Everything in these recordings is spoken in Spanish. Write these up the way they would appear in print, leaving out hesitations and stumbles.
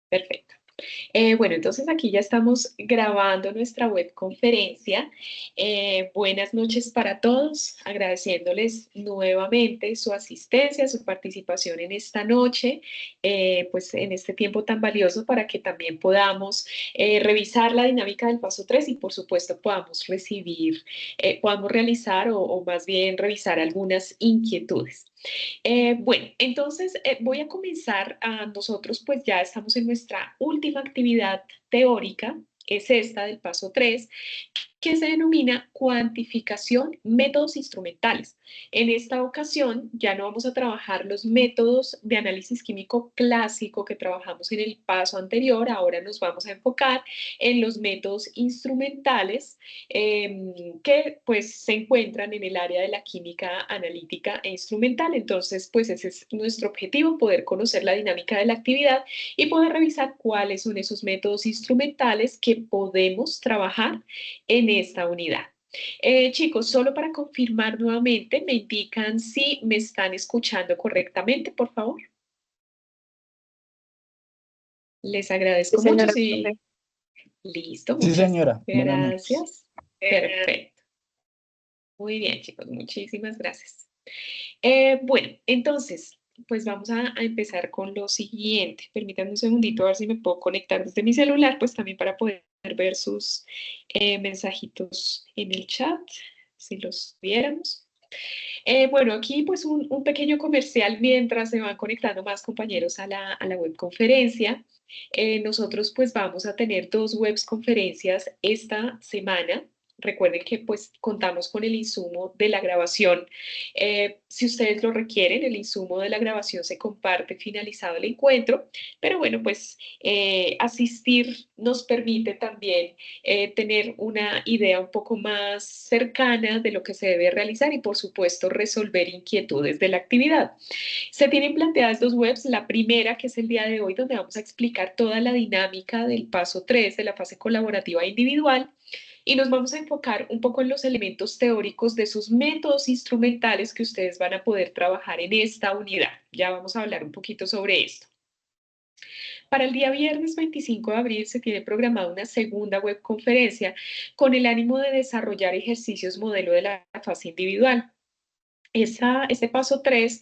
Perfecto. Bueno, entonces aquí ya estamos grabando nuestra webconferencia. Buenas noches para todos, agradeciéndoles nuevamente su asistencia, su participación en esta noche, pues en este tiempo tan valioso para que también podamos revisar la dinámica del paso 3 y por supuesto podamos recibir, podamos realizar o más bien revisar algunas inquietudes. Bueno, entonces voy a comenzar. Nosotros pues ya estamos en nuestra última actividad teórica, es esta del paso 3 que se denomina cuantificación, métodos instrumentales. En esta ocasión ya no vamos a trabajar los métodos de análisis químico clásico que trabajamos en el paso anterior, ahora nos vamos a enfocar en los métodos instrumentales que pues se encuentran en el área de la química analítica e instrumental. Entonces, pues ese es nuestro objetivo, poder conocer la dinámica de la actividad y poder revisar cuáles son esos métodos instrumentales que podemos trabajar en esta unidad. Chicos, solo para confirmar nuevamente, me indican si me están escuchando correctamente, por favor. Les Sí, agradezco mucho. señora. Sí, listo, Sí, muchas señora. Buenas noches. gracias. Perfecto. Muy bien, chicos, muchísimas gracias. Bueno, entonces, pues vamos a empezar con lo siguiente. Permítanme un segundito a ver si me puedo conectar desde mi celular, pues también para poder ver sus mensajitos en el chat, si los viéramos. Bueno, aquí pues un pequeño comercial mientras se van conectando más compañeros a la webconferencia. Nosotros pues vamos a tener dos webconferencias esta semana. Recuerden que pues contamos con el insumo de la grabación. Si ustedes lo requieren, el insumo de la grabación se comparte finalizado el encuentro, pero bueno, pues asistir nos permite también tener una idea un poco más cercana de lo que se debe realizar y por supuesto resolver inquietudes de la actividad. Se tienen planteadas dos webs, la primera que es el día de hoy donde vamos a explicar toda la dinámica del paso 3 de la fase colaborativa individual y nos vamos a enfocar un poco en los elementos teóricos de sus métodos instrumentales que ustedes van a poder trabajar en esta unidad. Ya vamos a hablar un poquito sobre esto. Para el día viernes 25 de abril se tiene programada una segunda webconferencia con el ánimo de desarrollar ejercicios modelo de la fase individual. Este paso 3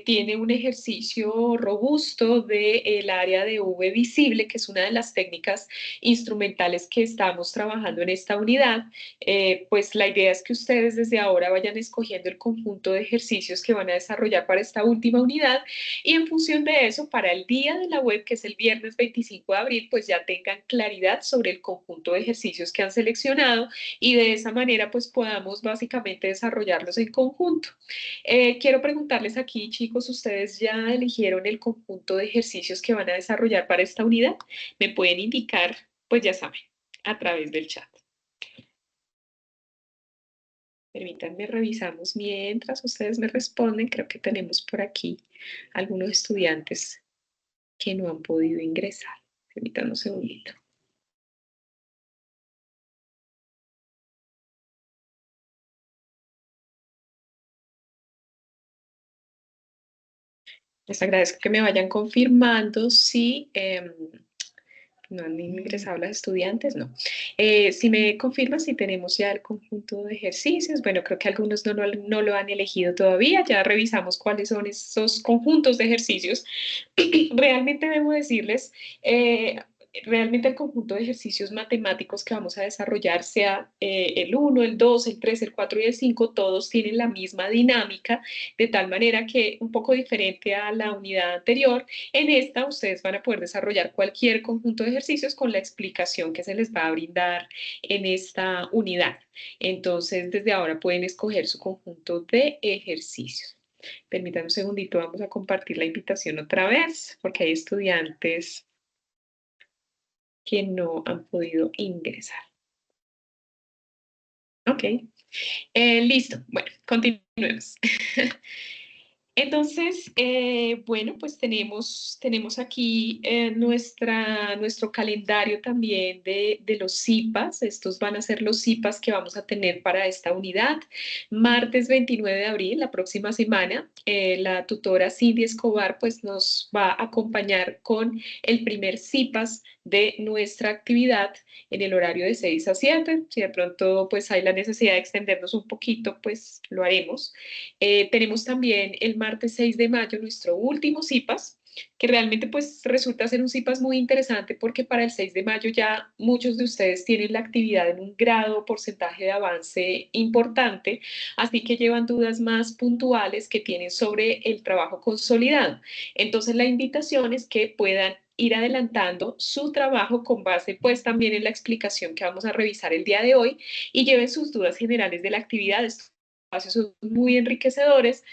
tiene un ejercicio robusto del área de V visible, que es una de las técnicas instrumentales que estamos trabajando en esta unidad. Pues la idea es que ustedes desde ahora vayan escogiendo el conjunto de ejercicios que van a desarrollar para esta última unidad y en función de eso, para el día de la web, que es el viernes 25 de abril, pues ya tengan claridad sobre el conjunto de ejercicios que han seleccionado y de esa manera pues podamos básicamente desarrollarlos en conjunto. Quiero preguntarles aquí, chicos, ¿ustedes ya eligieron el conjunto de ejercicios que van a desarrollar para esta unidad? Me pueden indicar, pues ya saben, a través del chat. Permítanme, revisamos mientras ustedes me responden. Creo que tenemos por aquí algunos estudiantes que no han podido ingresar. Permítanme un segundito. Les agradezco que me vayan confirmando si no han ingresado las estudiantes, no. Si me confirman si tenemos ya el conjunto de ejercicios, bueno, creo que algunos no lo han elegido todavía, ya revisamos cuáles son esos conjuntos de ejercicios. Realmente debo decirles, realmente el conjunto de ejercicios matemáticos que vamos a desarrollar, sea el 1, el 2, el 3, el 4 y el 5, todos tienen la misma dinámica, de tal manera que un poco diferente a la unidad anterior, en esta ustedes van a poder desarrollar cualquier conjunto de ejercicios con la explicación que se les va a brindar en esta unidad. Entonces, desde ahora pueden escoger su conjunto de ejercicios. Permítanme un segundito, vamos a compartir la invitación otra vez, porque hay estudiantes que no han podido ingresar. Ok, listo. Bueno, continuemos. Entonces, bueno, pues tenemos aquí nuestro calendario también de los CIPAs. Estos van a ser los CIPAs que vamos a tener para esta unidad. Martes 29 de abril, la próxima semana, la tutora Cindy Escobar pues nos va a acompañar con el primer CIPAS de nuestra actividad en el horario de 6 a 7. Si de pronto pues hay la necesidad de extendernos un poquito, pues lo haremos. Tenemos también el martes 6 de mayo nuestro último CIPAS, que realmente pues resulta ser un CIPAS muy interesante porque para el 6 de mayo ya muchos de ustedes tienen la actividad en un grado o porcentaje de avance importante, así que llevan dudas más puntuales que tienen sobre el trabajo consolidado. Entonces la invitación es que puedan ir adelantando su trabajo con base pues también en la explicación que vamos a revisar el día de hoy y lleven sus dudas generales de la actividad. Estos espacios son muy enriquecedores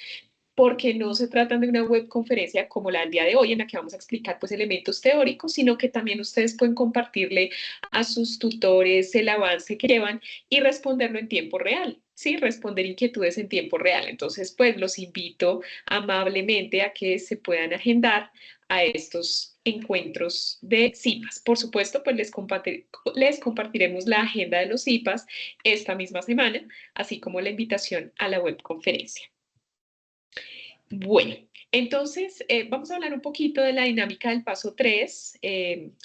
porque no se tratan de una webconferencia como la del día de hoy, en la que vamos a explicar pues elementos teóricos, sino que también ustedes pueden compartirle a sus tutores el avance que llevan y responderlo en tiempo real. Sí, responder inquietudes en tiempo real. Entonces, pues los invito amablemente a que se puedan agendar a estos encuentros de CIPAS. Por supuesto, pues les compartiremos la agenda de los CIPAS esta misma semana, así como la invitación a la webconferencia. Bueno, entonces vamos a hablar un poquito de la dinámica del paso 3.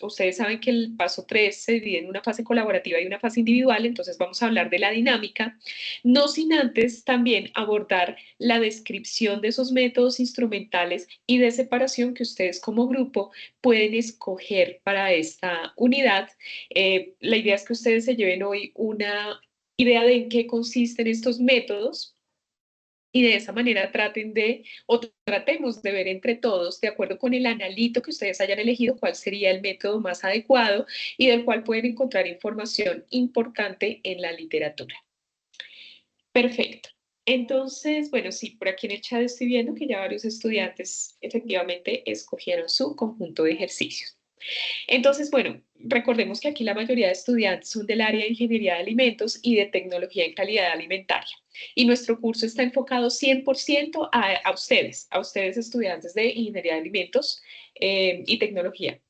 Ustedes saben que el paso 3 se divide en una fase colaborativa y una fase individual, entonces vamos a hablar de la dinámica, no sin antes también abordar la descripción de esos métodos instrumentales y de separación que ustedes como grupo pueden escoger para esta unidad. La idea es que ustedes se lleven hoy una idea de en qué consisten estos métodos y de esa manera tratemos de ver entre todos, de acuerdo con el analito que ustedes hayan elegido, cuál sería el método más adecuado y del cual pueden encontrar información importante en la literatura. Perfecto. Entonces, bueno, sí, por aquí en el chat estoy viendo que ya varios estudiantes efectivamente escogieron su conjunto de ejercicios. Entonces, bueno, recordemos que aquí la mayoría de estudiantes son del área de ingeniería de alimentos y de tecnología en calidad alimentaria. Y nuestro curso está enfocado 100% a ustedes estudiantes de ingeniería de alimentos y tecnología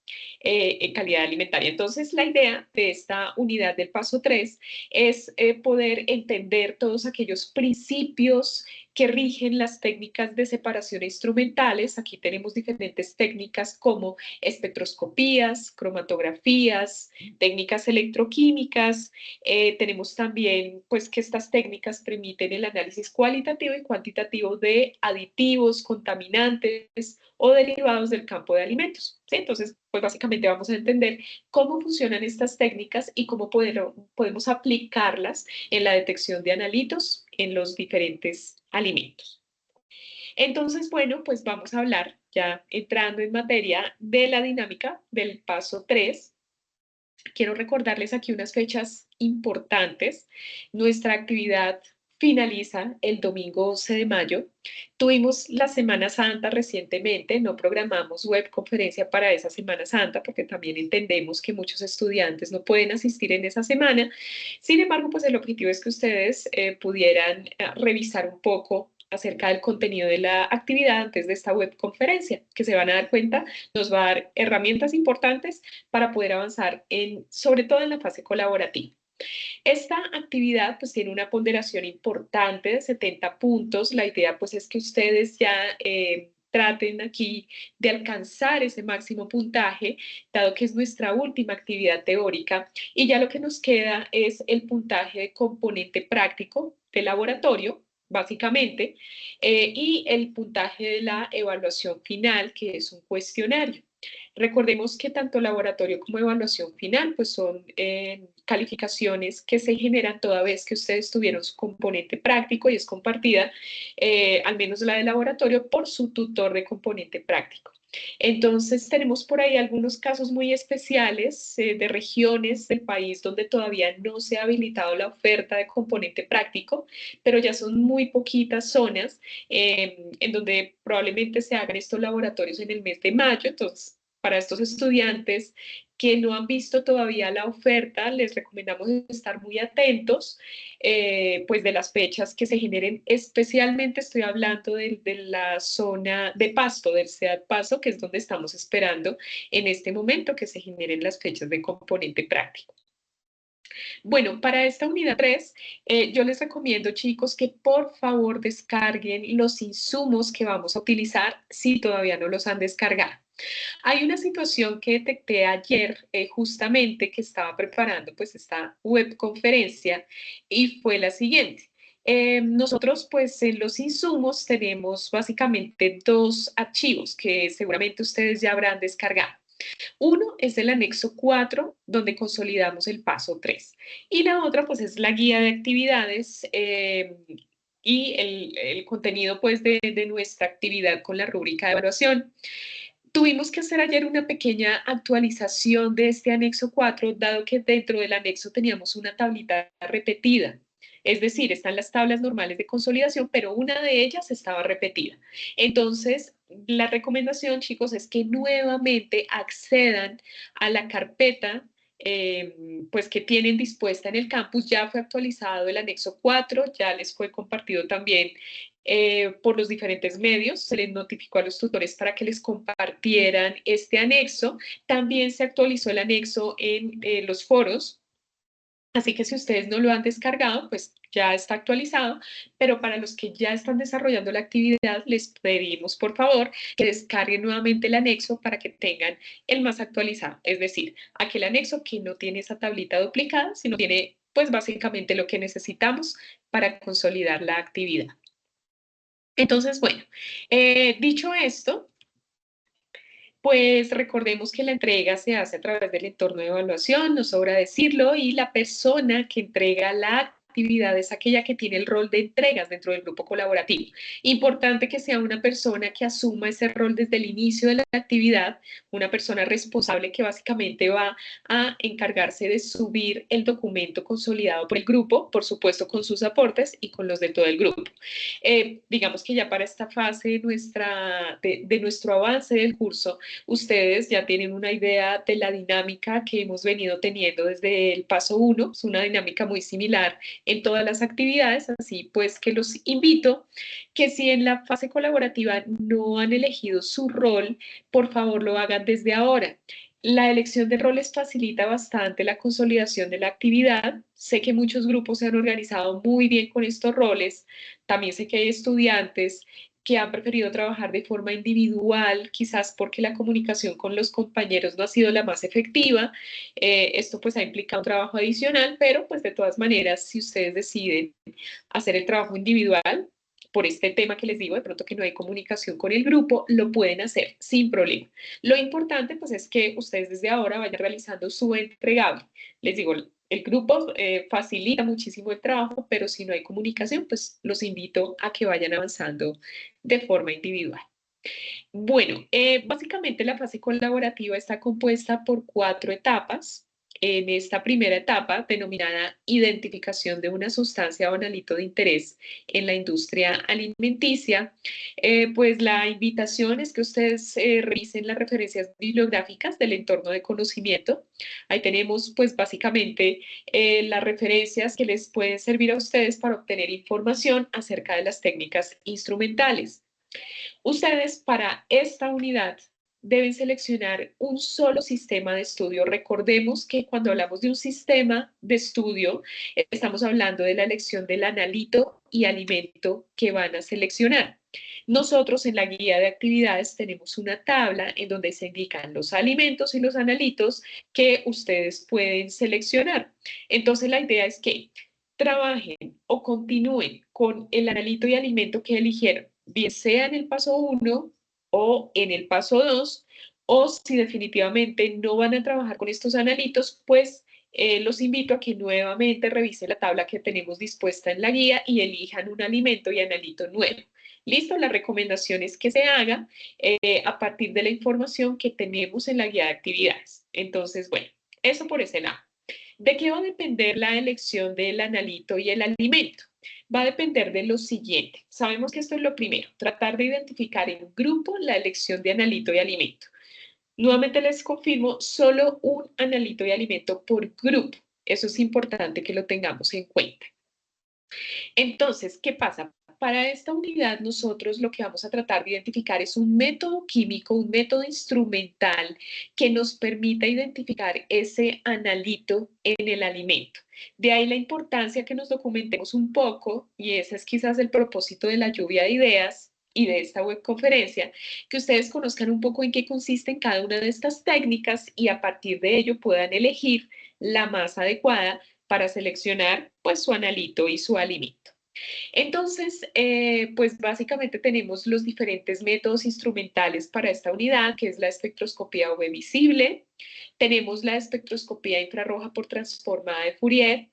en calidad alimentaria. Entonces, la idea de esta unidad del paso 3 es poder entender todos aquellos principios que rigen las técnicas de separación instrumentales. Aquí tenemos diferentes técnicas como espectroscopías, cromatografías, técnicas electroquímicas. Tenemos también pues que estas técnicas permiten el análisis cualitativo y cuantitativo de aditivos, contaminantes o derivados del campo de alimentos. ¿Sí? Entonces, pues básicamente vamos a entender cómo funcionan estas técnicas y cómo podemos aplicarlas en la detección de analitos en los diferentes alimentos. Entonces, bueno, pues vamos a hablar ya entrando en materia de la dinámica del paso 3. Quiero recordarles aquí unas fechas importantes. Nuestra actividad finaliza el domingo 11 de mayo. Tuvimos la Semana Santa recientemente, no programamos webconferencia para esa Semana Santa porque también entendemos que muchos estudiantes no pueden asistir en esa semana. Sin embargo, pues el objetivo es que ustedes pudieran revisar un poco acerca del contenido de la actividad antes de esta webconferencia, que se van a dar cuenta, nos va a dar herramientas importantes para poder avanzar sobre todo en la fase colaborativa. Esta actividad pues tiene una ponderación importante de 70 puntos. La idea pues es que ustedes ya traten aquí de alcanzar ese máximo puntaje, dado que es nuestra última actividad teórica y ya lo que nos queda es el puntaje de componente práctico de laboratorio, básicamente, y el puntaje de la evaluación final, que es un cuestionario. Recordemos que tanto laboratorio como evaluación final pues son calificaciones que se generan toda vez que ustedes tuvieron su componente práctico y es compartida, al menos la de laboratorio, por su tutor de componente práctico. Entonces tenemos por ahí algunos casos muy especiales de regiones del país donde todavía no se ha habilitado la oferta de componente práctico, pero ya son muy poquitas zonas en donde probablemente se hagan estos laboratorios en el mes de mayo. Entonces, para estos estudiantes que no han visto todavía la oferta, les recomendamos estar muy atentos, pues de las fechas que se generen, especialmente estoy hablando de la zona de Pasto, del SEAD Pasto, que es donde estamos esperando en este momento que se generen las fechas de componente práctico. Bueno, para esta unidad 3, yo les recomiendo, chicos, que por favor descarguen los insumos que vamos a utilizar si todavía no los han descargado. Hay una situación que detecté ayer, justamente, que estaba preparando pues esta webconferencia y fue la siguiente. Nosotros pues en los insumos tenemos básicamente dos archivos que seguramente ustedes ya habrán descargado. Uno es el anexo 4, donde consolidamos el paso 3. Y la otra, pues, es la guía de actividades y el contenido, pues, de nuestra actividad con la rúbrica de evaluación. Tuvimos que hacer ayer una pequeña actualización de este anexo 4, dado que dentro del anexo teníamos una tablita repetida. Es decir, están las tablas normales de consolidación, pero una de ellas estaba repetida. Entonces, la recomendación, chicos, es que nuevamente accedan a la carpeta pues que tienen dispuesta en el campus. Ya fue actualizado el anexo 4, ya les fue compartido también por los diferentes medios, se les notificó a los tutores para que les compartieran este anexo. También se actualizó el anexo en los foros, así que si ustedes no lo han descargado, pues ya está actualizado, pero para los que ya están desarrollando la actividad, les pedimos por favor que descarguen nuevamente el anexo para que tengan el más actualizado, es decir, aquel anexo que no tiene esa tablita duplicada, sino tiene pues básicamente lo que necesitamos para consolidar la actividad. Entonces, bueno, dicho esto, pues recordemos que la entrega se hace a través del entorno de evaluación, no sobra decirlo, y la persona que entrega la actividad es aquella que tiene el rol de entregas dentro del grupo colaborativo. Importante que sea una persona que asuma ese rol desde el inicio de la actividad, una persona responsable que básicamente va a encargarse de subir el documento consolidado por el grupo, por supuesto con sus aportes y con los de todo el grupo. Digamos que ya para esta fase de nuestro avance del curso, ustedes ya tienen una idea de la dinámica que hemos venido teniendo desde el paso 1, es una dinámica muy similar en todas las actividades, así pues que los invito que si en la fase colaborativa no han elegido su rol, por favor lo hagan desde ahora. La elección de roles facilita bastante la consolidación de la actividad. Sé que muchos grupos se han organizado muy bien con estos roles. También sé que hay estudiantes que han preferido trabajar de forma individual, quizás porque la comunicación con los compañeros no ha sido la más efectiva. Esto pues ha implicado un trabajo adicional, pero pues de todas maneras, si ustedes deciden hacer el trabajo individual, por este tema que les digo, de pronto que no hay comunicación con el grupo, lo pueden hacer sin problema. Lo importante pues es que ustedes desde ahora vayan realizando su entregable. Les digo, el grupo facilita muchísimo el trabajo, pero si no hay comunicación, pues los invito a que vayan avanzando de forma individual. Bueno, básicamente la fase colaborativa está compuesta por 4 etapas. En esta primera etapa, denominada identificación de una sustancia o analito de interés en la industria alimenticia, pues la invitación es que ustedes revisen las referencias bibliográficas del entorno de conocimiento. Ahí tenemos pues básicamente las referencias que les pueden servir a ustedes para obtener información acerca de las técnicas instrumentales. Ustedes para esta unidad deben seleccionar un solo sistema de estudio. Recordemos que cuando hablamos de un sistema de estudio, estamos hablando de la elección del analito y alimento que van a seleccionar. Nosotros en la guía de actividades tenemos una tabla en donde se indican los alimentos y los analitos que ustedes pueden seleccionar. Entonces la idea es que trabajen o continúen con el analito y alimento que eligieron, bien sea en el paso 1 o en el paso 2, o si definitivamente no van a trabajar con estos analitos, pues los invito a que nuevamente revisen la tabla que tenemos dispuesta en la guía y elijan un alimento y analito nuevo. Listo, la recomendación es que se haga a partir de la información que tenemos en la guía de actividades. Entonces, bueno, eso por ese lado. ¿De qué va a depender la elección del analito y el alimento? Va a depender de lo siguiente. Sabemos que esto es lo primero, tratar de identificar en grupo la elección de analito y alimento. Nuevamente les confirmo, solo un analito de alimento por grupo. Eso es importante que lo tengamos en cuenta. Entonces, ¿qué pasa? Para esta unidad nosotros lo que vamos a tratar de identificar es un método químico, un método instrumental que nos permita identificar ese analito en el alimento. De ahí la importancia que nos documentemos un poco, y ese es quizás el propósito de la lluvia de ideas y de esta webconferencia, que ustedes conozcan un poco en qué consisten cada una de estas técnicas y a partir de ello puedan elegir la más adecuada para seleccionar pues su analito y su alimento. Entonces, pues básicamente tenemos los diferentes métodos instrumentales para esta unidad, que es la espectroscopía UV visible, tenemos la espectroscopía infrarroja por transformada de Fourier,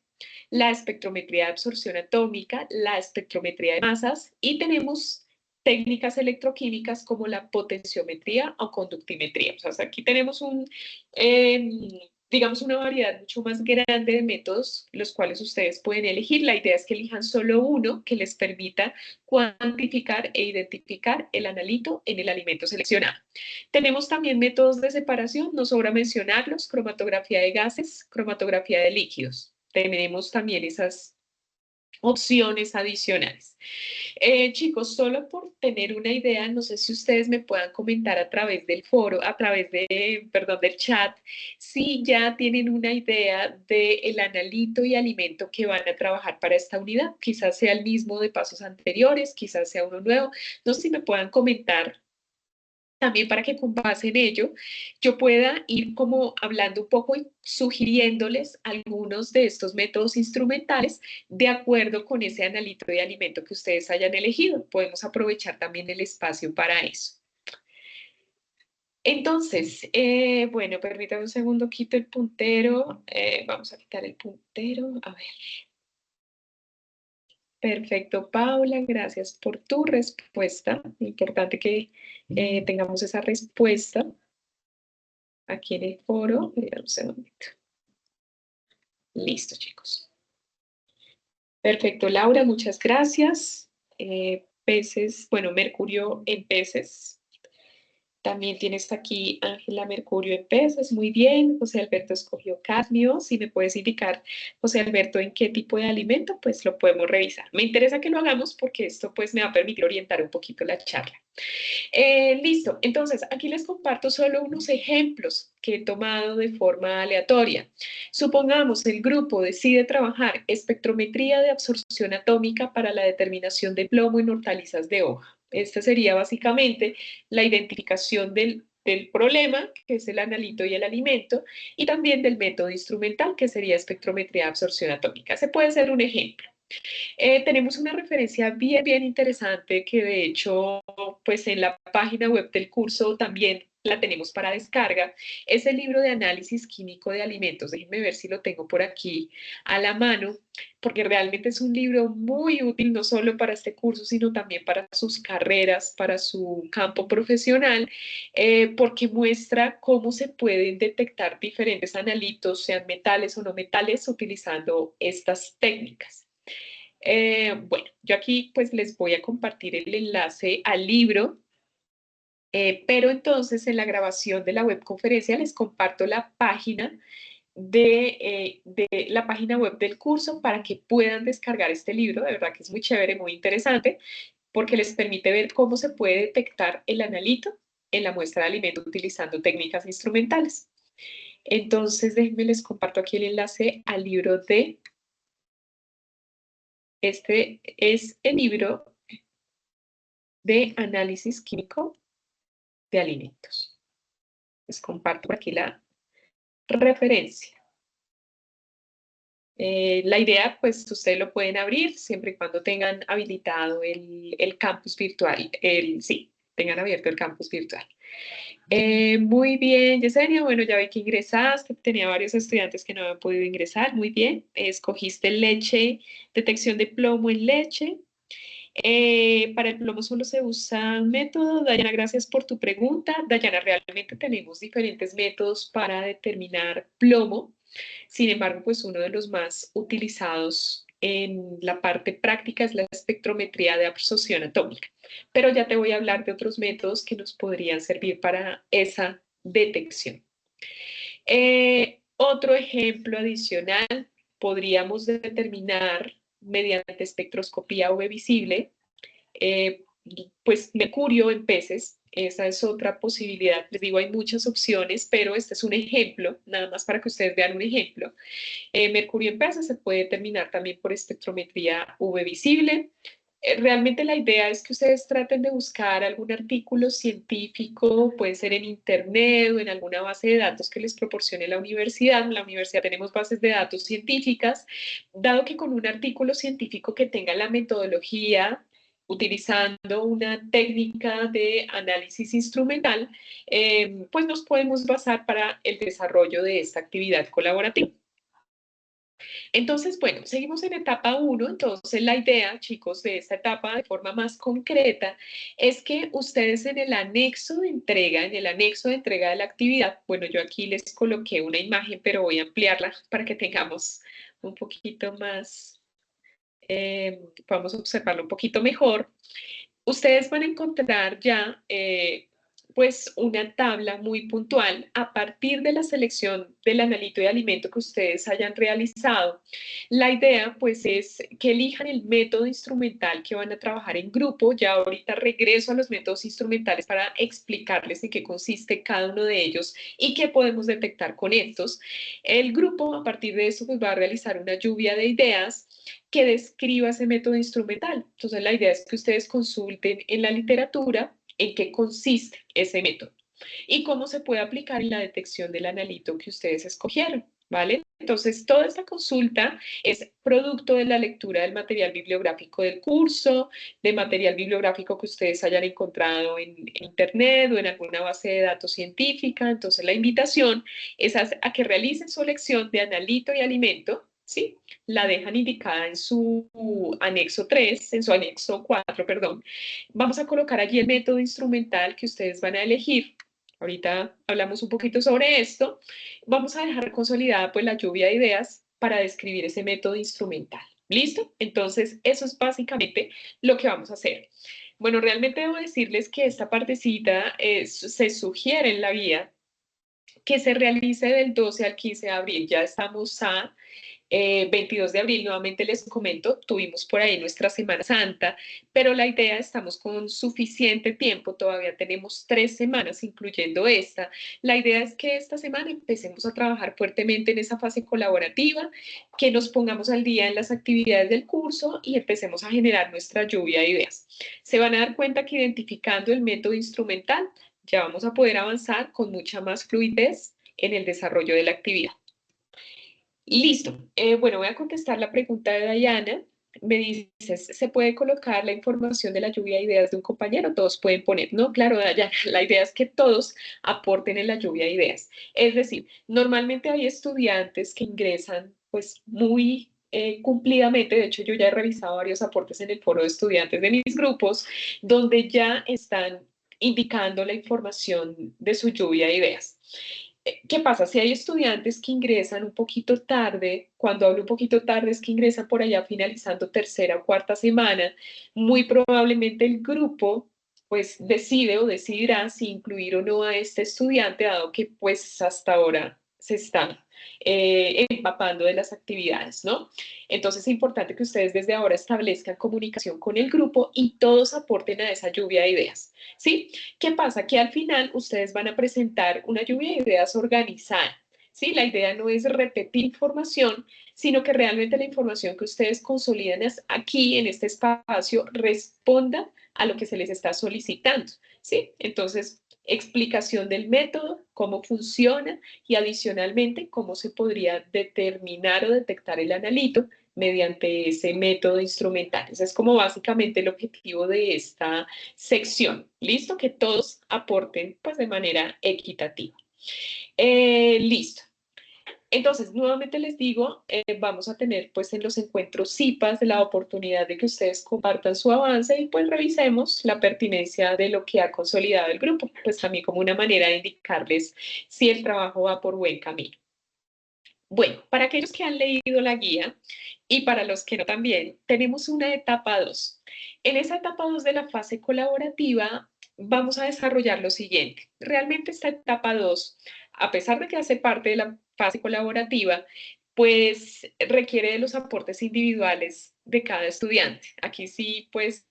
la espectrometría de absorción atómica, la espectrometría de masas y tenemos técnicas electroquímicas como la potenciometría o conductimetría. O sea, aquí tenemos digamos, una variedad mucho más grande de métodos, los cuales ustedes pueden elegir. La idea es que elijan solo uno que les permita cuantificar e identificar el analito en el alimento seleccionado. Tenemos también métodos de separación, no sobra mencionarlos, cromatografía de gases, cromatografía de líquidos. Tenemos también esas opciones adicionales. Chicos, solo por tener una idea, no sé si ustedes me puedan comentar a través del foro, a través de, perdón, del chat, si ya tienen una idea del analito y alimento que van a trabajar para esta unidad. Quizás sea el mismo de pasos anteriores, quizás sea uno nuevo. No sé si me puedan comentar también para que con base en ello yo pueda ir como hablando un poco y sugiriéndoles algunos de estos métodos instrumentales de acuerdo con ese analito de alimento que ustedes hayan elegido. Podemos aprovechar también el espacio para eso. Entonces, bueno, permítame un segundo, quito el puntero. Vamos a quitar el puntero. A ver. Perfecto, Paula, gracias por tu respuesta. Importante que tengamos esa respuesta aquí en el foro. Un segundito. Listo, chicos. Perfecto, Laura, muchas gracias. Peces, bueno, Mercurio en peces. También tienes aquí Ángela Mercurio en peces, muy bien. José Alberto escogió cadmio. Si me puedes indicar, José Alberto, en qué tipo de alimento, pues lo podemos revisar. Me interesa que lo hagamos porque esto pues me va a permitir orientar un poquito la charla. Listo, entonces aquí les comparto solo unos ejemplos que he tomado de forma aleatoria. Supongamos el grupo decide trabajar espectrometría de absorción atómica para la determinación de plomo en hortalizas de hoja. Esta sería básicamente la identificación del problema, que es el analito y el alimento, y también del método instrumental, que sería espectrometría de absorción atómica. Ese puede ser un ejemplo. Tenemos una referencia bien, bien interesante que de hecho, pues en la página web del curso también la tenemos para descarga. Es el libro de análisis químico de alimentos. Déjenme ver si lo tengo por aquí a la mano, porque realmente es un libro muy útil no solo para este curso, sino también para sus carreras, para su campo profesional, porque muestra cómo se pueden detectar diferentes analitos, sean metales o no metales, utilizando estas técnicas. Bueno, yo aquí pues les voy a compartir el enlace al libro, pero entonces en la grabación de la webconferencia les comparto la página de la página web del curso para que puedan descargar este libro. De verdad que es muy chévere, muy interesante, porque les permite ver cómo se puede detectar el analito en la muestra de alimento utilizando técnicas instrumentales. Entonces, déjenme les comparto aquí el enlace al libro de este es el libro de análisis químico de alimentos. Les comparto por aquí la referencia. La idea, pues ustedes lo pueden abrir siempre y cuando tengan habilitado el campus virtual, sí, tengan abierto el campus virtual. Muy bien, Yesenia, bueno, ya vi que ingresaste, tenía varios estudiantes que no habían podido ingresar, muy bien, escogiste leche, detección de plomo en leche. Para el plomo solo se usa un método. Dayana, gracias por tu pregunta. Dayana, realmente tenemos diferentes métodos para determinar plomo. Sin embargo, pues uno de los más utilizados en la parte práctica es la espectrometría de absorción atómica. Pero ya te voy a hablar de otros métodos que nos podrían servir para esa detección. Otro ejemplo adicional, podríamos determinar mediante espectroscopía UV visible, pues mercurio en peces. Esa es otra posibilidad. Les digo, hay muchas opciones, pero este es un ejemplo, nada más para que ustedes vean un ejemplo. Mercurio en peces se puede determinar también por espectrometría UV visible. Realmente la idea es que ustedes traten de buscar algún artículo científico, puede ser en internet o en alguna base de datos que les proporcione la universidad. En la universidad tenemos bases de datos científicas, dado que con un artículo científico que tenga la metodología utilizando una técnica de análisis instrumental, pues nos podemos basar para el desarrollo de esta actividad colaborativa. Entonces, bueno, seguimos en etapa 1. Entonces, la idea, chicos, de esta etapa de forma más concreta es que ustedes en el anexo de entrega, de la actividad, bueno, yo aquí les coloqué una imagen, pero voy a ampliarla para que tengamos un poquito más, podamos observarlo un poquito mejor. Ustedes van a encontrar ya pues una tabla muy puntual a partir de la selección del analito de alimento que ustedes hayan realizado. La idea pues es que elijan el método instrumental que van a trabajar en grupo. Ya ahorita regreso a los métodos instrumentales para explicarles en qué consiste cada uno de ellos y qué podemos detectar con estos. El grupo a partir de eso pues va a realizar una lluvia de ideas que describa ese método instrumental. Entonces, la idea es que ustedes consulten en la literatura en qué consiste ese método y cómo se puede aplicar en la detección del analito que ustedes escogieron, ¿vale? Entonces, toda esta consulta es producto de la lectura del material bibliográfico del curso, de material bibliográfico que ustedes hayan encontrado en internet o en alguna base de datos científica. Entonces, la invitación es a que realicen su elección de analito y alimento, ¿sí? La dejan indicada en su anexo 3, en su anexo 4, perdón. Vamos a colocar allí el método instrumental que ustedes van a elegir. Ahorita hablamos un poquito sobre esto. Vamos a dejar consolidada pues la lluvia de ideas para describir ese método instrumental. ¿Listo? Entonces, eso es básicamente lo que vamos a hacer. Bueno, realmente debo decirles que esta partecita se sugiere en la guía que se realice del 12 al 15 de abril. Ya estamos a 22 de abril, nuevamente les comento, tuvimos por ahí nuestra Semana Santa, pero la idea, estamos con suficiente tiempo, todavía tenemos 3 semanas, incluyendo esta. La idea es que esta semana empecemos a trabajar fuertemente en esa fase colaborativa, que nos pongamos al día en las actividades del curso y empecemos a generar nuestra lluvia de ideas. Se van a dar cuenta que identificando el método instrumental, ya vamos a poder avanzar con mucha más fluidez en el desarrollo de la actividad. Listo. Bueno, voy a contestar la pregunta de Dayana. Me dices, ¿se puede colocar la información de la lluvia de ideas de un compañero? Todos pueden poner, no, claro, Dayana, la idea es que todos aporten en la lluvia de ideas. Es decir, normalmente hay estudiantes que ingresan pues muy cumplidamente, de hecho yo ya he revisado varios aportes en el foro de estudiantes de mis grupos, donde ya están indicando la información de su lluvia de ideas. ¿Qué pasa? Si hay estudiantes que ingresan un poquito tarde, cuando hablo un poquito tarde es que ingresan por allá finalizando tercera o cuarta semana, muy probablemente el grupo pues decide o decidirá si incluir o no a este estudiante, dado que pues hasta ahora se está empapando de las actividades, ¿no? Entonces es importante que ustedes desde ahora establezcan comunicación con el grupo y todos aporten a esa lluvia de ideas, ¿sí? ¿Qué pasa? Que al final ustedes van a presentar una lluvia de ideas organizada. ¿Sí? La idea no es repetir información, sino que realmente la información que ustedes consolidan aquí en este espacio responda a lo que se les está solicitando. ¿Sí? Entonces, explicación del método, cómo funciona y adicionalmente cómo se podría determinar o detectar el analito mediante ese método instrumental. Ese es como básicamente el objetivo de esta sección. ¿Listo? Que todos aporten pues de manera equitativa. Listo. Entonces, nuevamente les digo, vamos a tener pues en los encuentros CIPAS la oportunidad de que ustedes compartan su avance y pues revisemos la pertinencia de lo que ha consolidado el grupo, pues también como una manera de indicarles si el trabajo va por buen camino. Bueno, para aquellos que han leído la guía y para los que no también, tenemos una etapa 2. En esa etapa 2 de la fase colaborativa, vamos a desarrollar lo siguiente. Realmente esta etapa 2, a pesar de que hace parte de la fase colaborativa, pues requiere de los aportes individuales de cada estudiante. Aquí sí, pues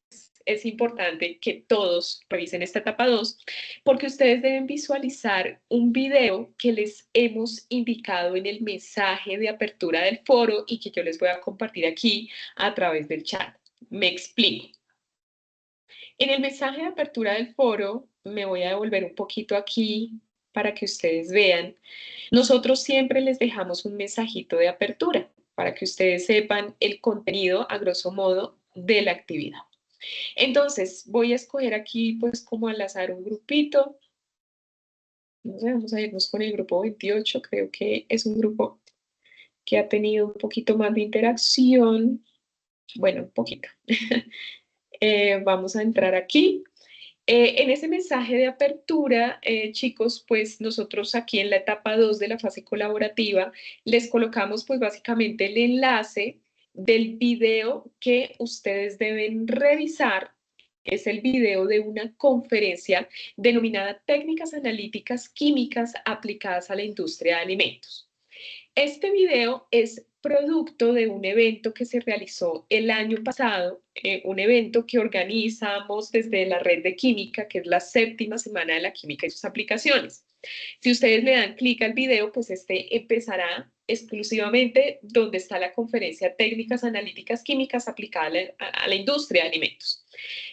es importante que todos revisen esta etapa 2 porque ustedes deben visualizar un video que les hemos indicado en el mensaje de apertura del foro y que yo les voy a compartir aquí a través del chat. Me explico. En el mensaje de apertura del foro, me voy a devolver un poquito aquí para que ustedes vean. Nosotros siempre les dejamos un mensajito de apertura para que ustedes sepan el contenido a grosso modo de la actividad. Entonces, voy a escoger aquí pues como al azar un grupito. No sé, vamos a irnos con el grupo 28, creo que es un grupo que ha tenido un poquito más de interacción. Bueno, un poquito. Vamos a entrar aquí. En ese mensaje de apertura, chicos, pues nosotros aquí en la etapa 2 de la fase colaborativa les colocamos pues básicamente el enlace del video que ustedes deben revisar. Es el video de una conferencia denominada Técnicas Analíticas Químicas aplicadas a la industria de alimentos. Este video es producto de un evento que se realizó el año pasado, un evento que organizamos desde la Red de Química, que es la 7ª semana de la química y sus aplicaciones. Si ustedes le dan clic al video, pues este empezará exclusivamente donde está la conferencia Técnicas Analíticas Químicas aplicadas a la industria de alimentos.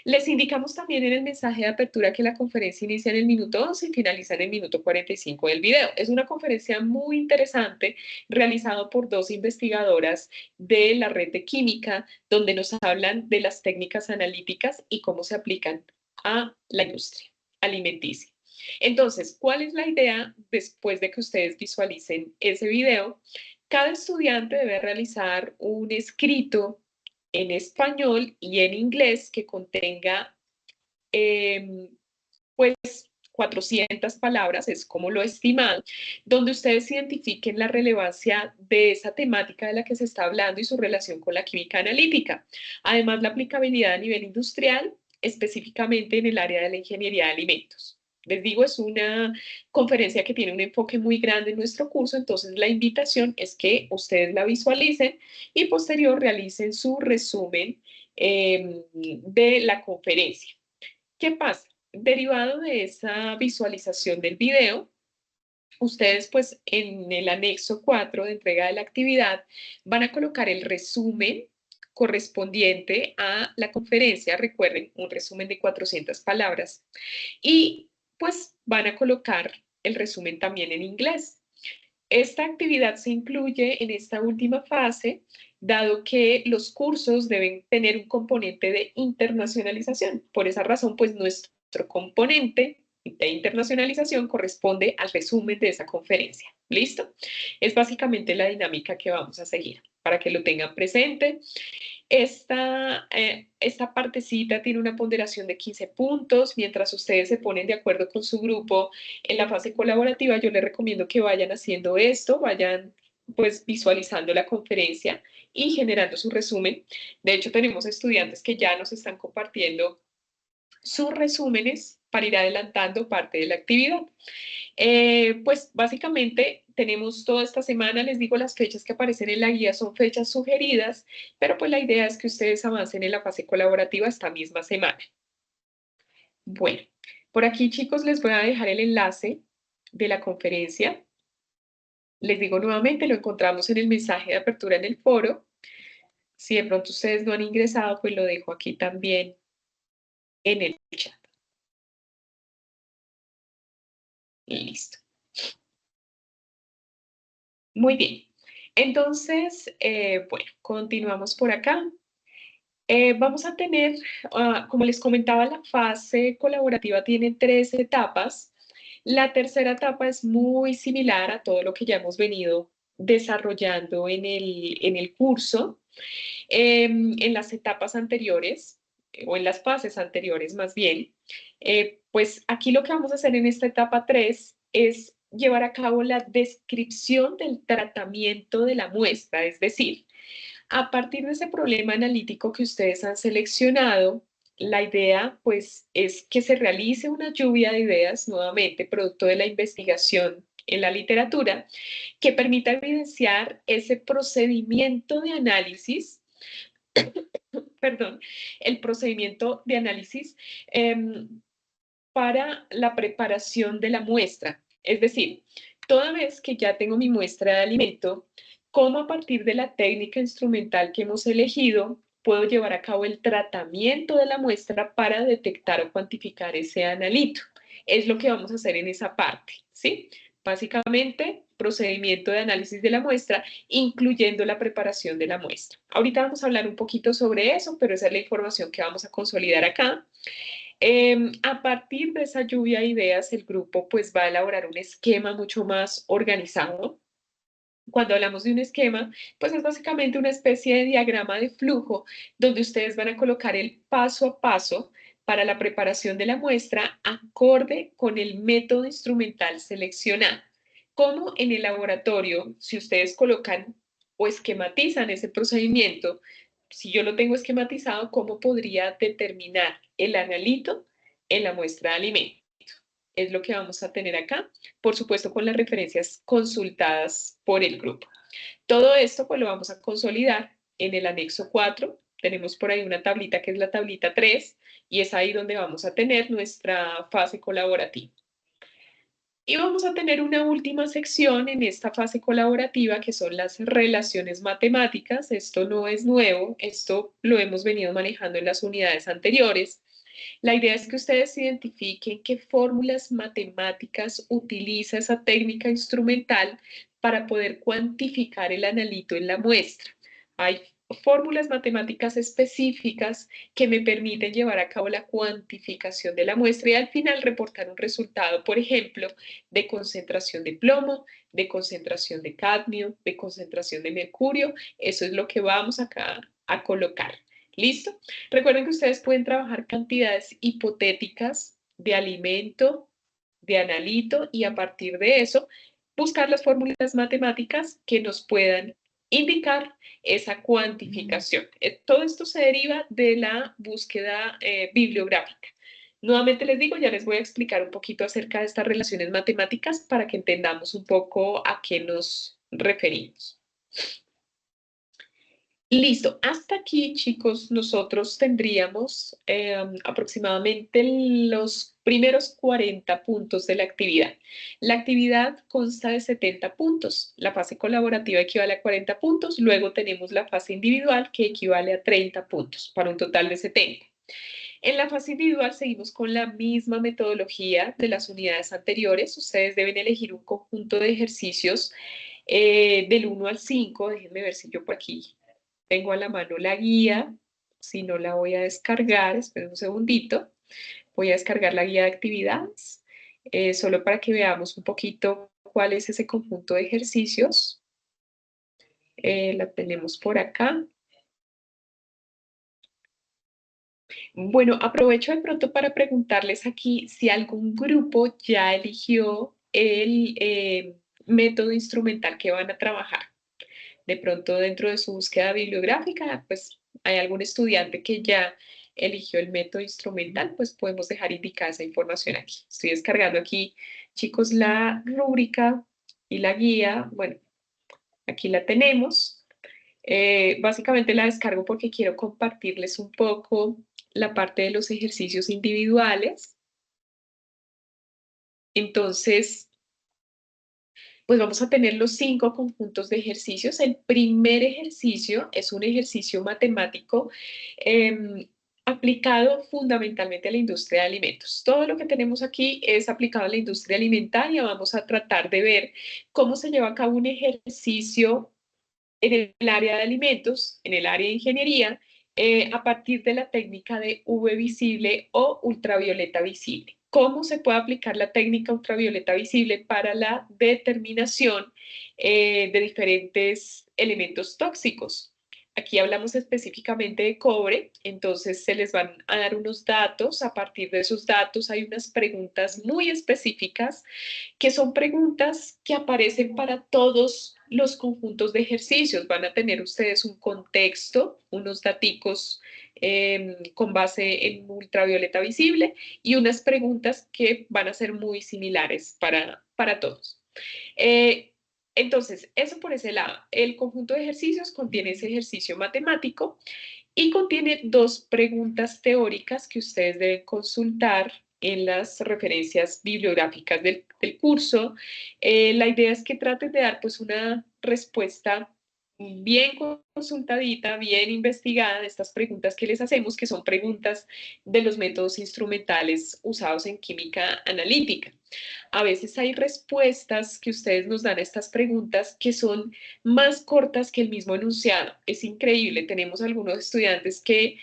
Les indicamos también en el mensaje de apertura que la conferencia inicia en el minuto 11 y finaliza en el minuto 45 del video. Es una conferencia muy interesante realizada por 2 investigadoras de la red de química, donde nos hablan de las técnicas analíticas y cómo se aplican a la industria alimenticia. Entonces, ¿cuál es la idea después de que ustedes visualicen ese video? Cada estudiante debe realizar un escrito en español y en inglés que contenga, pues, 400 palabras, es como lo estimado, donde ustedes identifiquen la relevancia de esa temática de la que se está hablando y su relación con la química analítica. Además, la aplicabilidad a nivel industrial, específicamente en el área de la ingeniería de alimentos. Les digo, es una conferencia que tiene un enfoque muy grande en nuestro curso, entonces la invitación es que ustedes la visualicen y posterior realicen su resumen de la conferencia. ¿Qué pasa? Derivado de esa visualización del video, ustedes pues en el anexo 4 de entrega de la actividad van a colocar el resumen correspondiente a la conferencia, recuerden, un resumen de 400 palabras, y pues van a colocar el resumen también en inglés. Esta actividad se incluye en esta última fase, dado que los cursos deben tener un componente de internacionalización. Por esa razón, pues nuestro componente de internacionalización corresponde al resumen de esa conferencia. ¿Listo? Es básicamente la dinámica que vamos a seguir para que lo tengan presente. Esta partecita tiene una ponderación de 15 puntos. Mientras ustedes se ponen de acuerdo con su grupo en la fase colaborativa, yo les recomiendo que vayan haciendo esto, vayan pues visualizando la conferencia y generando su resumen. De hecho, tenemos estudiantes que ya nos están compartiendo sus resúmenes para ir adelantando parte de la actividad. Pues básicamente tenemos toda esta semana, les digo, las fechas que aparecen en la guía son fechas sugeridas, pero pues la idea es que ustedes avancen en la fase colaborativa esta misma semana. Bueno, por aquí chicos les voy a dejar el enlace de la conferencia. Les digo nuevamente, lo encontramos en el mensaje de apertura en el foro. Si de pronto ustedes no han ingresado, pues lo dejo aquí también en el chat. Listo. Muy bien. Entonces, bueno, continuamos por acá. Vamos a tener, como les comentaba, la fase colaborativa tiene 3 etapas. La tercera etapa es muy similar a todo lo que ya hemos venido desarrollando en el curso. En las etapas anteriores, o en las fases anteriores más bien, pues aquí lo que vamos a hacer en esta etapa 3 es llevar a cabo la descripción del tratamiento de la muestra, es decir, a partir de ese problema analítico que ustedes han seleccionado, la idea, pues, es que se realice una lluvia de ideas, nuevamente, producto de la investigación en la literatura, que permita evidenciar ese procedimiento de análisis, perdón, el procedimiento de análisis para la preparación de la muestra. Es decir, toda vez que ya tengo mi muestra de alimento, cómo a partir de la técnica instrumental que hemos elegido, puedo llevar a cabo el tratamiento de la muestra para detectar o cuantificar ese analito. Es lo que vamos a hacer en esa parte, ¿sí? Básicamente, procedimiento de análisis de la muestra, incluyendo la preparación de la muestra. Ahorita vamos a hablar un poquito sobre eso, pero esa es la información que vamos a consolidar acá. A partir de esa lluvia de ideas, el grupo pues va a elaborar un esquema mucho más organizado. Cuando hablamos de un esquema, pues es básicamente una especie de diagrama de flujo donde ustedes van a colocar el paso a paso para la preparación de la muestra acorde con el método instrumental seleccionado. Como en el laboratorio, si ustedes colocan o esquematizan ese procedimiento, si yo lo tengo esquematizado, ¿cómo podría determinar el analito en la muestra de alimento? Es lo que vamos a tener acá, por supuesto con las referencias consultadas por el grupo. Todo esto pues lo vamos a consolidar en el anexo 4. Tenemos por ahí una tablita que es la tablita 3 y es ahí donde vamos a tener nuestra fase colaborativa. Y vamos a tener una última sección en esta fase colaborativa que son las relaciones matemáticas. Esto no es nuevo, esto lo hemos venido manejando en las unidades anteriores. La idea es que ustedes identifiquen qué fórmulas matemáticas utiliza esa técnica instrumental para poder cuantificar el analito en la muestra. Hay fórmulas matemáticas específicas que me permiten llevar a cabo la cuantificación de la muestra y al final reportar un resultado, por ejemplo, de concentración de plomo, de concentración de cadmio, de concentración de mercurio. Eso es lo que vamos acá a colocar. ¿Listo? Recuerden que ustedes pueden trabajar cantidades hipotéticas de alimento, de analito y a partir de eso buscar las fórmulas matemáticas que nos puedan indicar esa cuantificación. Todo esto se deriva de la búsqueda bibliográfica. Nuevamente les digo, ya les voy a explicar un poquito acerca de estas relaciones matemáticas para que entendamos un poco a qué nos referimos. Listo, hasta aquí, chicos, nosotros tendríamos aproximadamente los primeros 40 puntos de la actividad. La actividad consta de 70 puntos. La fase colaborativa equivale a 40 puntos. Luego tenemos la fase individual que equivale a 30 puntos, para un total de 70. En la fase individual seguimos con la misma metodología de las unidades anteriores. Ustedes deben elegir un conjunto de ejercicios del 1 al 5. Déjenme ver si yo por aquí tengo a la mano la guía, si no la voy a descargar, esperen un segundito, voy a descargar la guía de actividades, solo para que veamos un poquito cuál es ese conjunto de ejercicios. La tenemos por acá. Bueno, aprovecho de pronto para preguntarles aquí si algún grupo ya eligió el método instrumental que van a trabajar. De pronto dentro de su búsqueda bibliográfica, pues hay algún estudiante que ya eligió el método instrumental, pues podemos dejar indicada esa información aquí. Estoy descargando aquí, chicos, la rúbrica y la guía. Bueno, aquí la tenemos. Básicamente la descargo porque quiero compartirles un poco la parte de los ejercicios individuales. Entonces, pues vamos a tener los 5 conjuntos de ejercicios. El primer ejercicio es un ejercicio matemático aplicado fundamentalmente a la industria de alimentos. Todo lo que tenemos aquí es aplicado a la industria alimentaria. Vamos a tratar de ver cómo se lleva a cabo un ejercicio en el área de alimentos, en el área de ingeniería, a partir de la técnica de UV visible o ultravioleta visible. ¿Cómo se puede aplicar la técnica ultravioleta visible para la determinación de diferentes elementos tóxicos? Aquí hablamos específicamente de cobre, entonces se les van a dar unos datos. A partir de esos datos hay unas preguntas muy específicas que son preguntas que aparecen para todos los conjuntos de ejercicios. Van a tener ustedes un contexto, unos daticos con base en ultravioleta visible y unas preguntas que van a ser muy similares para todos. Eh, entonces, eso por ese lado. El conjunto de ejercicios contiene ese ejercicio matemático y contiene dos preguntas teóricas que ustedes deben consultar en las referencias bibliográficas del curso. La idea es que traten de dar pues una respuesta bien consultadita, bien investigada de estas preguntas que les hacemos, que son preguntas de los métodos instrumentales usados en química analítica. A veces hay respuestas que ustedes nos dan a estas preguntas que son más cortas que el mismo enunciado. Es increíble, tenemos algunos estudiantes que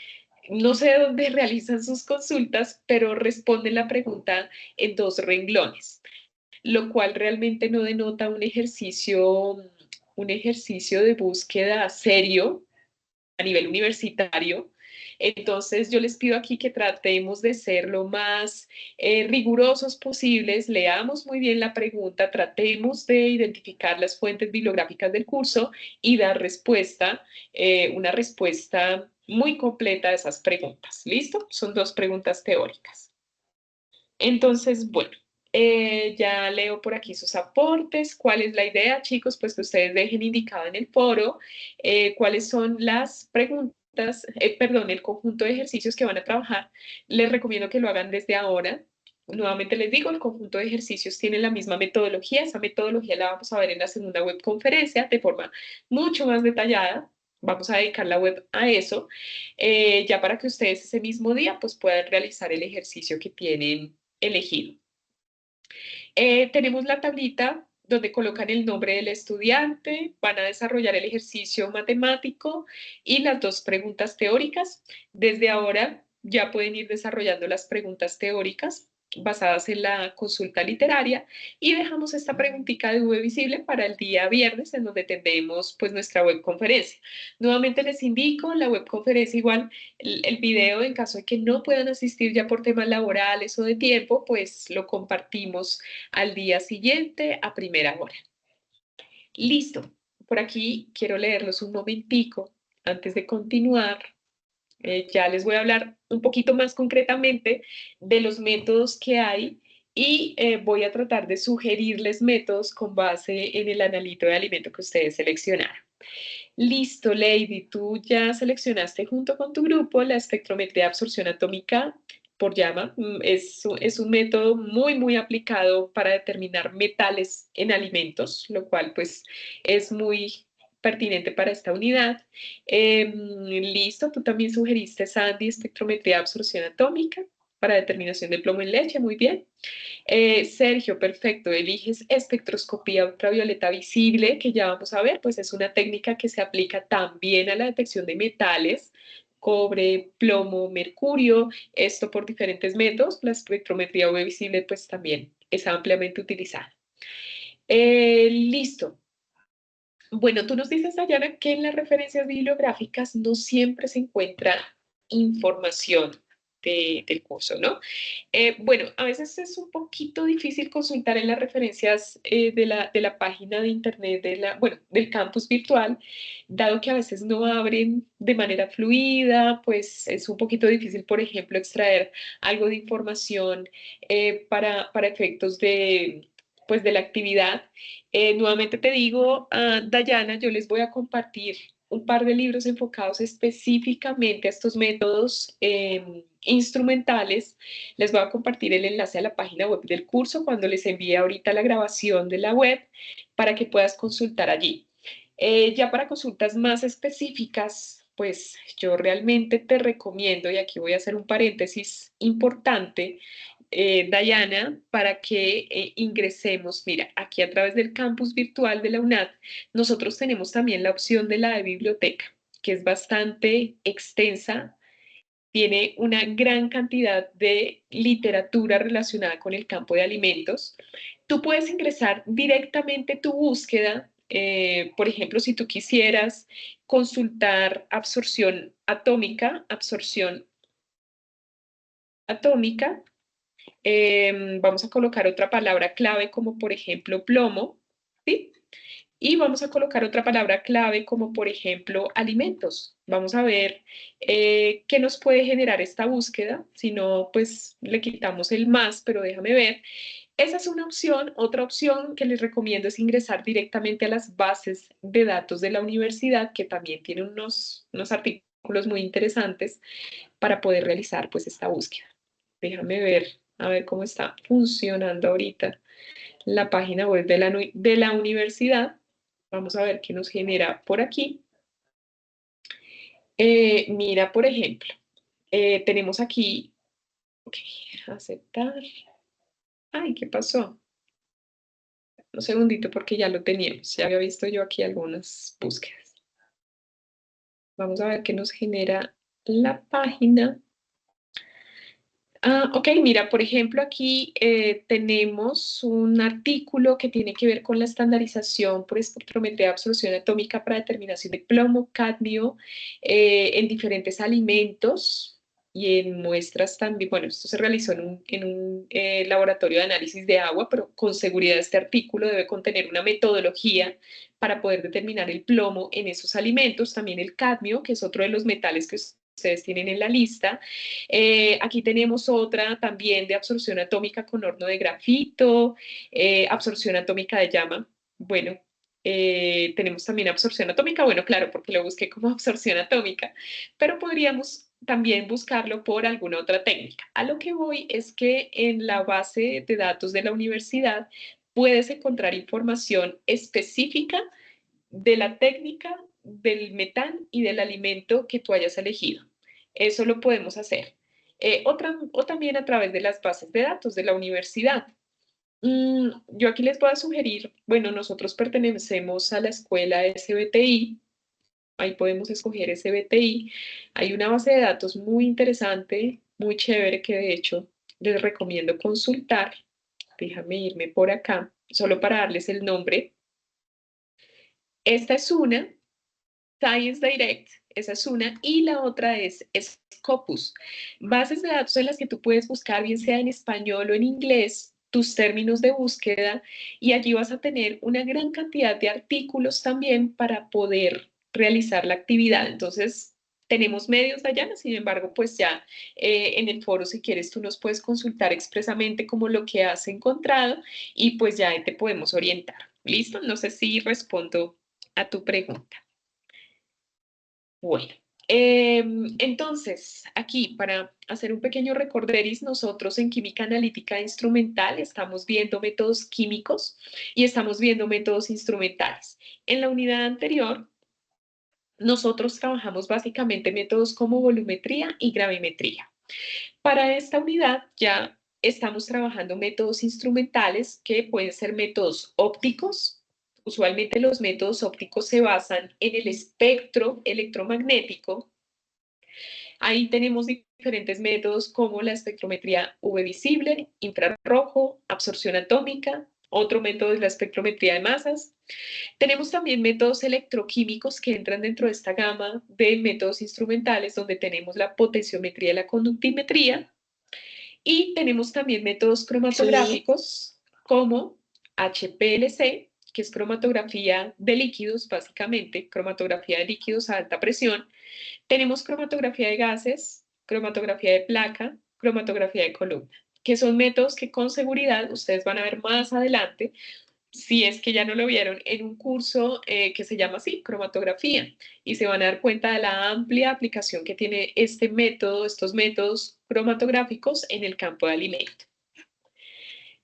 no sé de dónde realizan sus consultas, pero responden la pregunta en dos renglones, lo cual realmente no denota un ejercicio de búsqueda serio a nivel universitario. Entonces, yo les pido aquí que tratemos de ser lo más rigurosos posibles, leamos muy bien la pregunta, tratemos de identificar las fuentes bibliográficas del curso y dar respuesta, una respuesta muy completa a esas preguntas. ¿Listo? Son dos preguntas teóricas. Entonces, bueno, ya leo por aquí sus aportes. ¿Cuál es la idea, chicos? Pues que ustedes dejen indicado en el foro cuáles son las preguntas, perdón, el conjunto de ejercicios que van a trabajar. Les recomiendo que lo hagan desde ahora. Nuevamente les digo, el conjunto de ejercicios tiene la misma metodología. Esa metodología la vamos a ver en la segunda webconferencia de forma mucho más detallada. Vamos a dedicar la web a eso, ya para que ustedes ese mismo día pues puedan realizar el ejercicio que tienen elegido. Tenemos la tablita donde colocan el nombre del estudiante, van a desarrollar el ejercicio matemático y las dos preguntas teóricas. Desde ahora ya pueden ir desarrollando las preguntas teóricas basadas en la consulta literaria y dejamos esta preguntita de V visible para el día viernes en donde tendremos pues nuestra webconferencia. Nuevamente les indico, la webconferencia igual el video en caso de que no puedan asistir ya por temas laborales o de tiempo, pues lo compartimos al día siguiente a primera hora. Listo. Por aquí quiero leerlos un momentico antes de continuar. Ya les voy a hablar un poquito más concretamente de los métodos que hay y voy a tratar de sugerirles métodos con base en el analito de alimento que ustedes seleccionaron. Listo, Lady, tú ya seleccionaste junto con tu grupo la espectrometría de absorción atómica por llama. Es un método muy, muy aplicado para determinar metales en alimentos, lo cual pues es muy pertinente para esta unidad. Listo, tú también sugeriste, Sandy, espectrometría de absorción atómica para determinación de plomo en leche, muy bien. Sergio, perfecto. Eliges espectroscopía ultravioleta visible, que ya vamos a ver, pues es una técnica que se aplica también a la detección de metales, cobre, plomo, mercurio, esto por diferentes métodos. La espectrometría UV visible, pues también es ampliamente utilizada. Listo. Bueno, tú nos dices, Dayana, que en las referencias bibliográficas no siempre se encuentra información del curso, ¿no? Bueno, a veces es un poquito difícil consultar en las referencias de la página de internet bueno, del campus virtual, dado que a veces no abren de manera fluida, pues es un poquito difícil, por ejemplo, extraer algo de información para efectos pues, de la actividad. Nuevamente te digo, Dayana, yo les voy a compartir un par de libros enfocados específicamente a estos métodos instrumentales. Les voy a compartir el enlace a la página web del curso cuando les envíe ahorita la grabación de la web para que puedas consultar allí. Ya para consultas más específicas, pues yo realmente te recomiendo, y aquí voy a hacer un paréntesis importante, Dayana, para que ingresemos. Mira, aquí a través del campus virtual de la UNAD, nosotros tenemos también la opción de la de biblioteca, que es bastante extensa, tiene una gran cantidad de literatura relacionada con el campo de alimentos. Tú puedes ingresar directamente tu búsqueda, por ejemplo, si tú quisieras consultar absorción atómica, vamos a colocar otra palabra clave como por ejemplo plomo, ¿sí? y vamos a colocar otra palabra clave como por ejemplo alimentos. Vamos a ver qué nos puede generar esta búsqueda, si no pues le quitamos el más, pero déjame ver. Esa es una opción. Otra opción que les recomiendo es ingresar directamente a las bases de datos de la universidad, que también tienen unos artículos muy interesantes para poder realizar pues esta búsqueda. Déjame ver, a ver cómo está funcionando ahorita la página web de la universidad. Vamos a ver qué nos genera por aquí. Mira, por ejemplo, tenemos aquí, ok, aceptar. Ay, ¿qué pasó? Un segundito porque ya lo teníamos. Ya había visto yo aquí algunas búsquedas. Vamos a ver qué nos genera la página. Ok, mira, por ejemplo, aquí tenemos un artículo que tiene que ver con la estandarización por espectrometría de absorción atómica para determinación de plomo, cadmio en diferentes alimentos y en muestras también. Bueno, esto se realizó en un laboratorio de análisis de agua, pero con seguridad este artículo debe contener una metodología para poder determinar el plomo en esos alimentos, también el cadmio, que es otro de los metales que ustedes tienen en la lista. Aquí tenemos otra también de absorción atómica con horno de grafito, absorción atómica de llama. Bueno, tenemos también absorción atómica, bueno, claro, porque lo busqué como absorción atómica, pero podríamos también buscarlo por alguna otra técnica. A lo que voy es que en la base de datos de la universidad puedes encontrar información específica de la técnica, del metal y del alimento que tú hayas elegido. Eso lo podemos hacer. O también a través de las bases de datos de la universidad. Yo aquí les voy a sugerir, bueno, nosotros pertenecemos a la escuela SBTI, ahí podemos escoger SBTI. Hay una base de datos muy interesante, muy chévere, que de hecho les recomiendo consultar. Déjame irme por acá, solo para darles el nombre. Esta es una, Science Direct, esa es una, y la otra es Scopus, bases de datos en las que tú puedes buscar, bien sea en español o en inglés, tus términos de búsqueda, y allí vas a tener una gran cantidad de artículos también para poder realizar la actividad. Entonces, tenemos medios allá, sin embargo, pues ya en el foro, si quieres, tú nos puedes consultar expresamente como lo que has encontrado y pues ya te podemos orientar. ¿Listo? No sé si respondo a tu pregunta. Bueno, entonces, aquí para hacer un pequeño recorderis, nosotros en química analítica instrumental estamos viendo métodos químicos y estamos viendo métodos instrumentales. En la unidad anterior, nosotros trabajamos básicamente métodos como volumetría y gravimetría. Para esta unidad ya estamos trabajando métodos instrumentales que pueden ser métodos ópticos. Usualmente los métodos ópticos se basan en el espectro electromagnético. Ahí tenemos diferentes métodos como la espectrometría UV visible, infrarrojo, absorción atómica. Otro método es la espectrometría de masas. Tenemos también métodos electroquímicos que entran dentro de esta gama de métodos instrumentales, donde tenemos la potenciometría y la conductimetría. Y tenemos también métodos cromatográficos como HPLC, que es cromatografía de líquidos, básicamente, cromatografía de líquidos a alta presión. Tenemos cromatografía de gases, cromatografía de placa, cromatografía de columna, que son métodos que con seguridad ustedes van a ver más adelante, si es que ya no lo vieron, en un curso que se llama así, cromatografía, y se van a dar cuenta de la amplia aplicación que tiene este método, estos métodos cromatográficos en el campo de alimentos.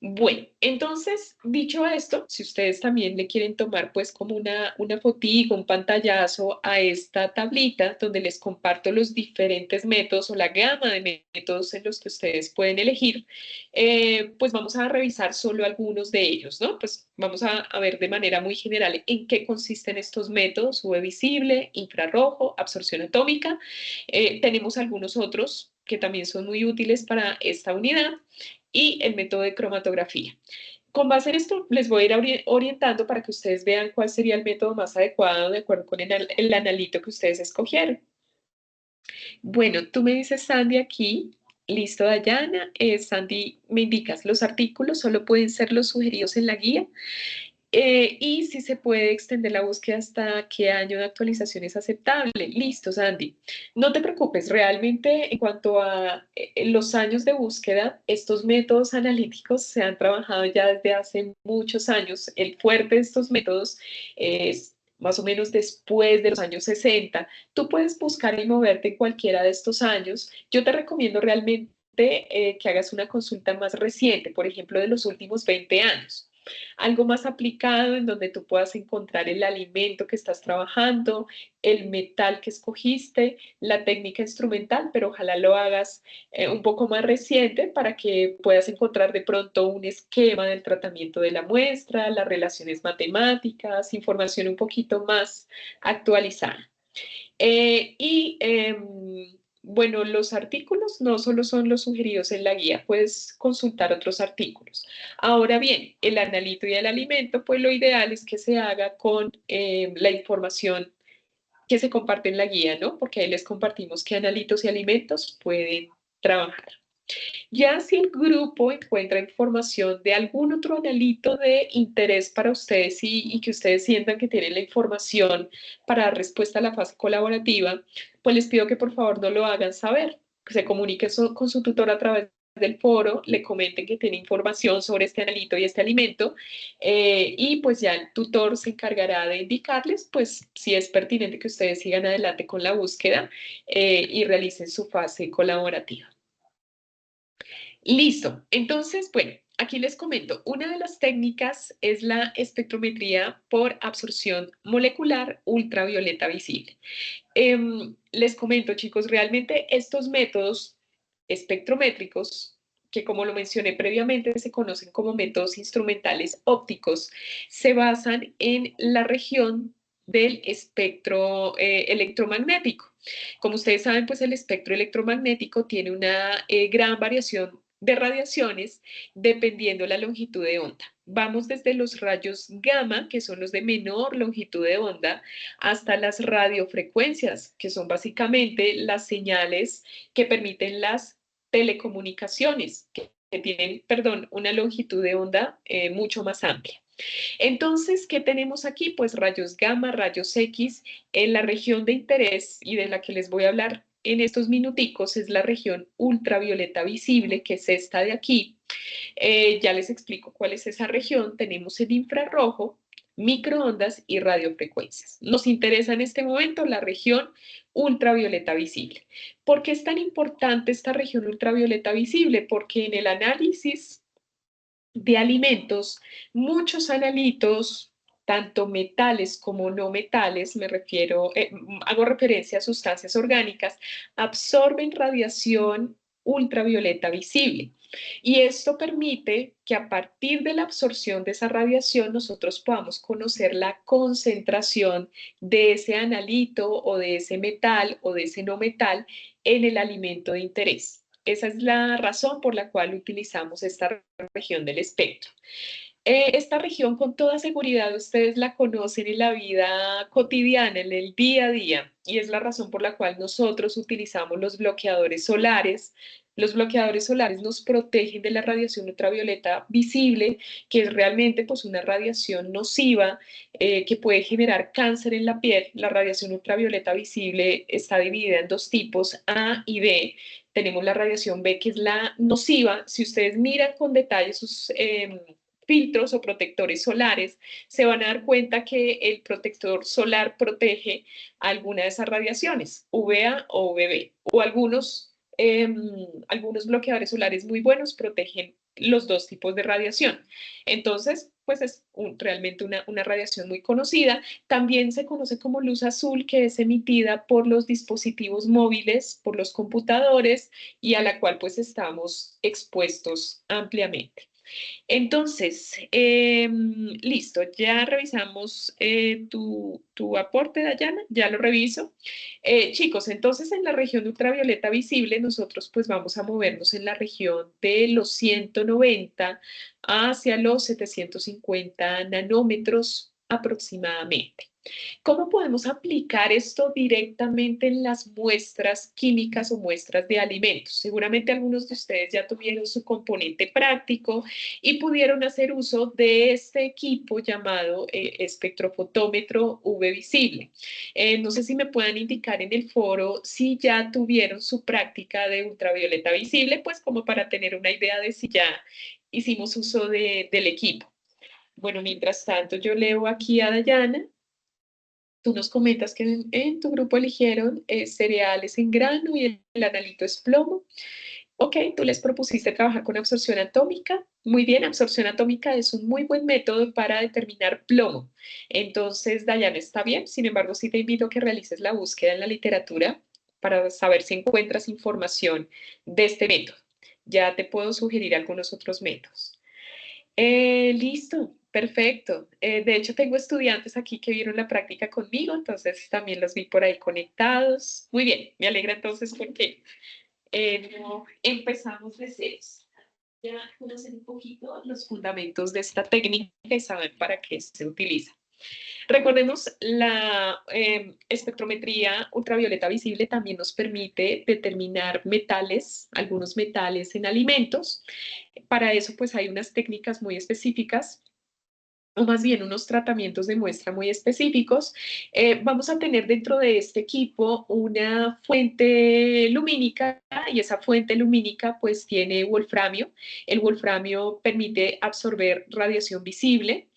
Bueno, entonces, dicho esto, si ustedes también le quieren tomar pues como una fotico, un pantallazo a esta tablita donde les comparto los diferentes métodos o la gama de métodos en los que ustedes pueden elegir, pues vamos a revisar solo algunos de ellos, ¿no? Pues vamos a ver de manera muy general en qué consisten estos métodos: UV visible, infrarrojo, absorción atómica. Tenemos algunos otros que también son muy útiles para esta unidad y el método de cromatografía. Con base en esto, les voy a ir orientando para que ustedes vean cuál sería el método más adecuado de acuerdo con el analito que ustedes escogieron. Bueno, tú me dices, Sandy, aquí. Listo, Dayana. Sandy, me indicas, los artículos solo pueden ser los sugeridos en la guía. Y si se puede extender la búsqueda hasta qué año de actualización es aceptable. Listo, Sandy. No te preocupes, realmente en cuanto a los años de búsqueda, estos métodos analíticos se han trabajado ya desde hace muchos años. El fuerte de estos métodos es más o menos después de los años 60. Tú puedes buscar y moverte en cualquiera de estos años. Yo te recomiendo realmente que hagas una consulta más reciente, por ejemplo, de los últimos 20 años, algo más aplicado en donde tú puedas encontrar el alimento que estás trabajando, el metal que escogiste, la técnica instrumental, pero ojalá lo hagas un poco más reciente para que puedas encontrar de pronto un esquema del tratamiento de la muestra, las relaciones matemáticas, información un poquito más actualizada. Bueno, los artículos no solo son los sugeridos en la guía, puedes consultar otros artículos. Ahora bien, el analito y el alimento, pues lo ideal es que se haga con la información que se comparte en la guía, ¿no? Porque ahí les compartimos qué analitos y alimentos pueden trabajar. Ya si el grupo encuentra información de algún otro analito de interés para ustedes y que ustedes sientan que tienen la información para dar respuesta a la fase colaborativa, pues les pido que por favor no lo hagan saber, que se comunique con su tutor a través del foro, le comenten que tiene información sobre este analito y este alimento y pues ya el tutor se encargará de indicarles pues si es pertinente que ustedes sigan adelante con la búsqueda y realicen su fase colaborativa. Listo. Entonces, bueno, aquí les comento, una de las técnicas es la espectrometría por absorción molecular ultravioleta visible. Les comento, chicos, realmente estos métodos espectrométricos, que como lo mencioné previamente, se conocen como métodos instrumentales ópticos, se basan en la región del espectro electromagnético. Como ustedes saben, pues el espectro electromagnético tiene una gran variación de radiaciones dependiendo la longitud de onda. Vamos desde los rayos gamma, que son los de menor longitud de onda, hasta las radiofrecuencias, que son básicamente las señales que permiten las telecomunicaciones, que tienen, perdón, una longitud de onda mucho más amplia. Entonces, ¿qué tenemos aquí? Pues rayos gamma, rayos X. En la región de interés y de la que les voy a hablar en estos minuticos es la región ultravioleta visible, que es esta de aquí. Ya les explico cuál es esa región. Tenemos el infrarrojo, microondas y radiofrecuencias. Nos interesa en este momento la región ultravioleta visible. ¿Por qué es tan importante esta región ultravioleta visible? Porque en el análisis de alimentos, muchos analitos, tanto metales como no metales, me refiero, hago referencia a sustancias orgánicas, absorben radiación ultravioleta visible. Y esto permite que a partir de la absorción de esa radiación nosotros podamos conocer la concentración de ese analito o de ese metal o de ese no metal en el alimento de interés. Esa es la razón por la cual utilizamos esta región del espectro. Esta región con toda seguridad ustedes la conocen en la vida cotidiana, en el día a día, y es la razón por la cual nosotros utilizamos los bloqueadores solares. Los bloqueadores solares nos protegen de la radiación ultravioleta visible, que es realmente pues, una radiación nociva que puede generar cáncer en la piel. La radiación ultravioleta visible está dividida en dos tipos, A y B. Tenemos la radiación B, que es la nociva. Si ustedes miran con detalle sus filtros o protectores solares, se van a dar cuenta que el protector solar protege alguna de esas radiaciones, UVA o UVB, o algunos bloqueadores solares muy buenos protegen los dos tipos de radiación. Entonces, pues es realmente una radiación muy conocida. También se conoce como luz azul, que es emitida por los dispositivos móviles, por los computadores y a la cual pues estamos expuestos ampliamente. Entonces, listo, ya revisamos tu aporte, Dayana, ya lo reviso. Chicos, entonces en la región de ultravioleta visible, nosotros pues vamos a movernos en la región de los 190 hacia los 750 nanómetros aproximadamente. ¿Cómo podemos aplicar esto directamente en las muestras químicas o muestras de alimentos? Seguramente algunos de ustedes ya tuvieron su componente práctico y pudieron hacer uso de este equipo llamado espectrofotómetro UV visible. No sé si me puedan indicar en el foro si ya tuvieron su práctica de ultravioleta visible, pues como para tener una idea de si ya hicimos uso del equipo. Bueno, mientras tanto, yo leo aquí a Dayana. Tú nos comentas que en tu grupo eligieron cereales en grano y el analito es plomo. Ok, tú les propusiste trabajar con absorción atómica. Muy bien, absorción atómica es un muy buen método para determinar plomo. Entonces, Dayana, está bien. Sin embargo, sí te invito a que realices la búsqueda en la literatura para saber si encuentras información de este método. Ya te puedo sugerir algunos otros métodos. Listo, perfecto. De hecho, tengo estudiantes aquí que vieron la práctica conmigo, entonces también los vi por ahí conectados. Muy bien, me alegra entonces porque no empezamos de ceros. Ya conocen un poquito los fundamentos de esta técnica y saben para qué se utiliza. Recordemos, la espectrometría ultravioleta visible también nos permite determinar metales, algunos metales en alimentos. Para eso, pues hay unas técnicas muy específicas o más bien unos tratamientos de muestra muy específicos. Vamos a tener dentro de este equipo una fuente lumínica y esa fuente lumínica pues tiene wolframio. El wolframio permite absorber radiación visible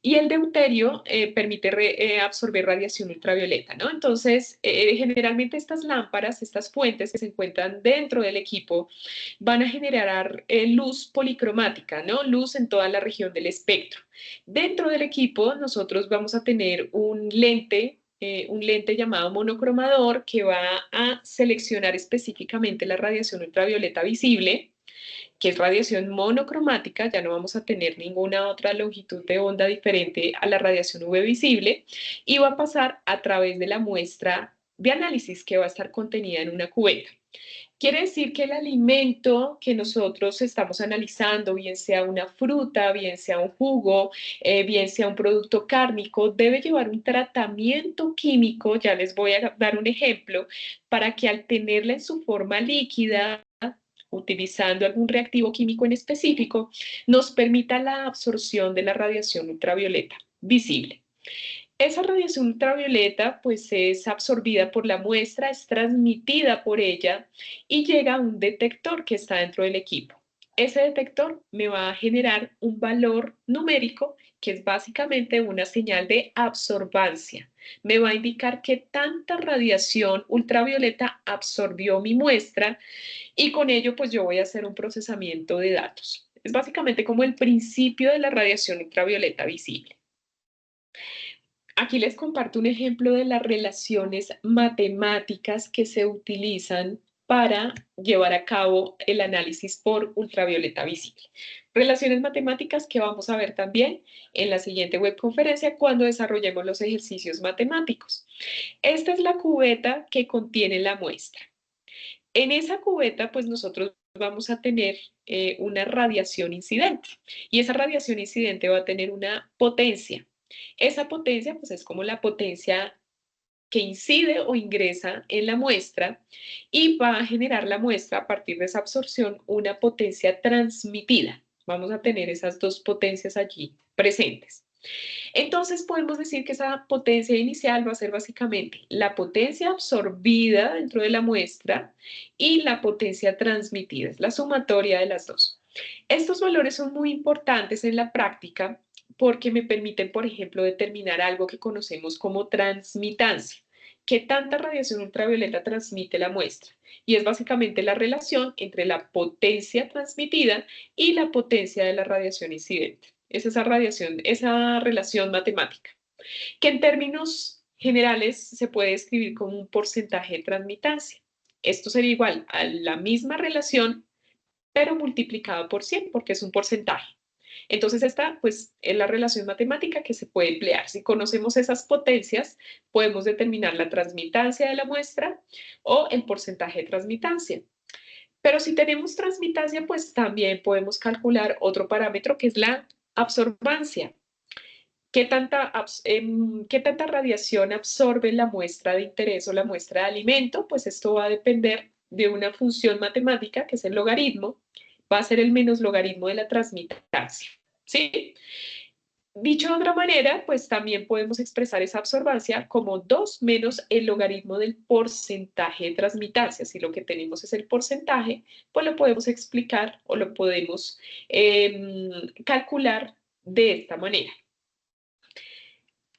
y el deuterio permite absorber radiación ultravioleta, ¿no? Entonces, generalmente estas lámparas, estas fuentes que se encuentran dentro del equipo, van a generar luz policromática, ¿no? Luz en toda la región del espectro. Dentro del equipo nosotros vamos a tener un lente llamado monocromador que va a seleccionar específicamente la radiación ultravioleta visible, que es radiación monocromática, ya no vamos a tener ninguna otra longitud de onda diferente a la radiación UV visible, y va a pasar a través de la muestra de análisis que va a estar contenida en una cubeta. Quiere decir que el alimento que nosotros estamos analizando, bien sea una fruta, bien sea un jugo, bien sea un producto cárnico, debe llevar un tratamiento químico, ya les voy a dar un ejemplo, para que al tenerla en su forma líquida, utilizando algún reactivo químico en específico, nos permita la absorción de la radiación ultravioleta visible. Esa radiación ultravioleta pues es absorbida por la muestra, es transmitida por ella y llega a un detector que está dentro del equipo. Ese detector me va a generar un valor numérico que es básicamente una señal de absorbancia. Me va a indicar qué tanta radiación ultravioleta absorbió mi muestra y con ello pues yo voy a hacer un procesamiento de datos. Es básicamente como el principio de la radiación ultravioleta visible. Aquí les comparto un ejemplo de las relaciones matemáticas que se utilizan para llevar a cabo el análisis por ultravioleta visible. Relaciones matemáticas que vamos a ver también en la siguiente webconferencia cuando desarrollemos los ejercicios matemáticos. Esta es la cubeta que contiene la muestra. En esa cubeta, pues nosotros vamos a tener una radiación incidente y esa radiación incidente va a tener una potencia. Esa potencia, pues es como la potencia que incide o ingresa en la muestra y va a generar la muestra a partir de esa absorción una potencia transmitida. Vamos a tener esas dos potencias allí presentes. Entonces podemos decir que esa potencia inicial va a ser básicamente la potencia absorbida dentro de la muestra y la potencia transmitida, es la sumatoria de las dos. Estos valores son muy importantes en la práctica porque me permiten, por ejemplo, determinar algo que conocemos como transmitancia. ¿Qué tanta radiación ultravioleta transmite la muestra? Y es básicamente la relación entre la potencia transmitida y la potencia de la radiación incidente. Es esa radiación, esa relación matemática, que en términos generales se puede escribir como un porcentaje de transmitancia. Esto sería igual a la misma relación, pero multiplicado por 100, porque es un porcentaje. Entonces esta pues es la relación matemática que se puede emplear. Si conocemos esas potencias, podemos determinar la transmitancia de la muestra o el porcentaje de transmitancia. Pero si tenemos transmitancia, pues también podemos calcular otro parámetro que es la absorbancia. ¿Qué tanta radiación absorbe la muestra de interés o la muestra de alimento? Pues esto va a depender de una función matemática que es el logaritmo, va a ser el menos logaritmo de la transmitancia, ¿sí? Dicho de otra manera, pues también podemos expresar esa absorbancia como 2 menos el logaritmo del porcentaje de transmitancia. Si lo que tenemos es el porcentaje, pues lo podemos explicar o lo podemos calcular de esta manera.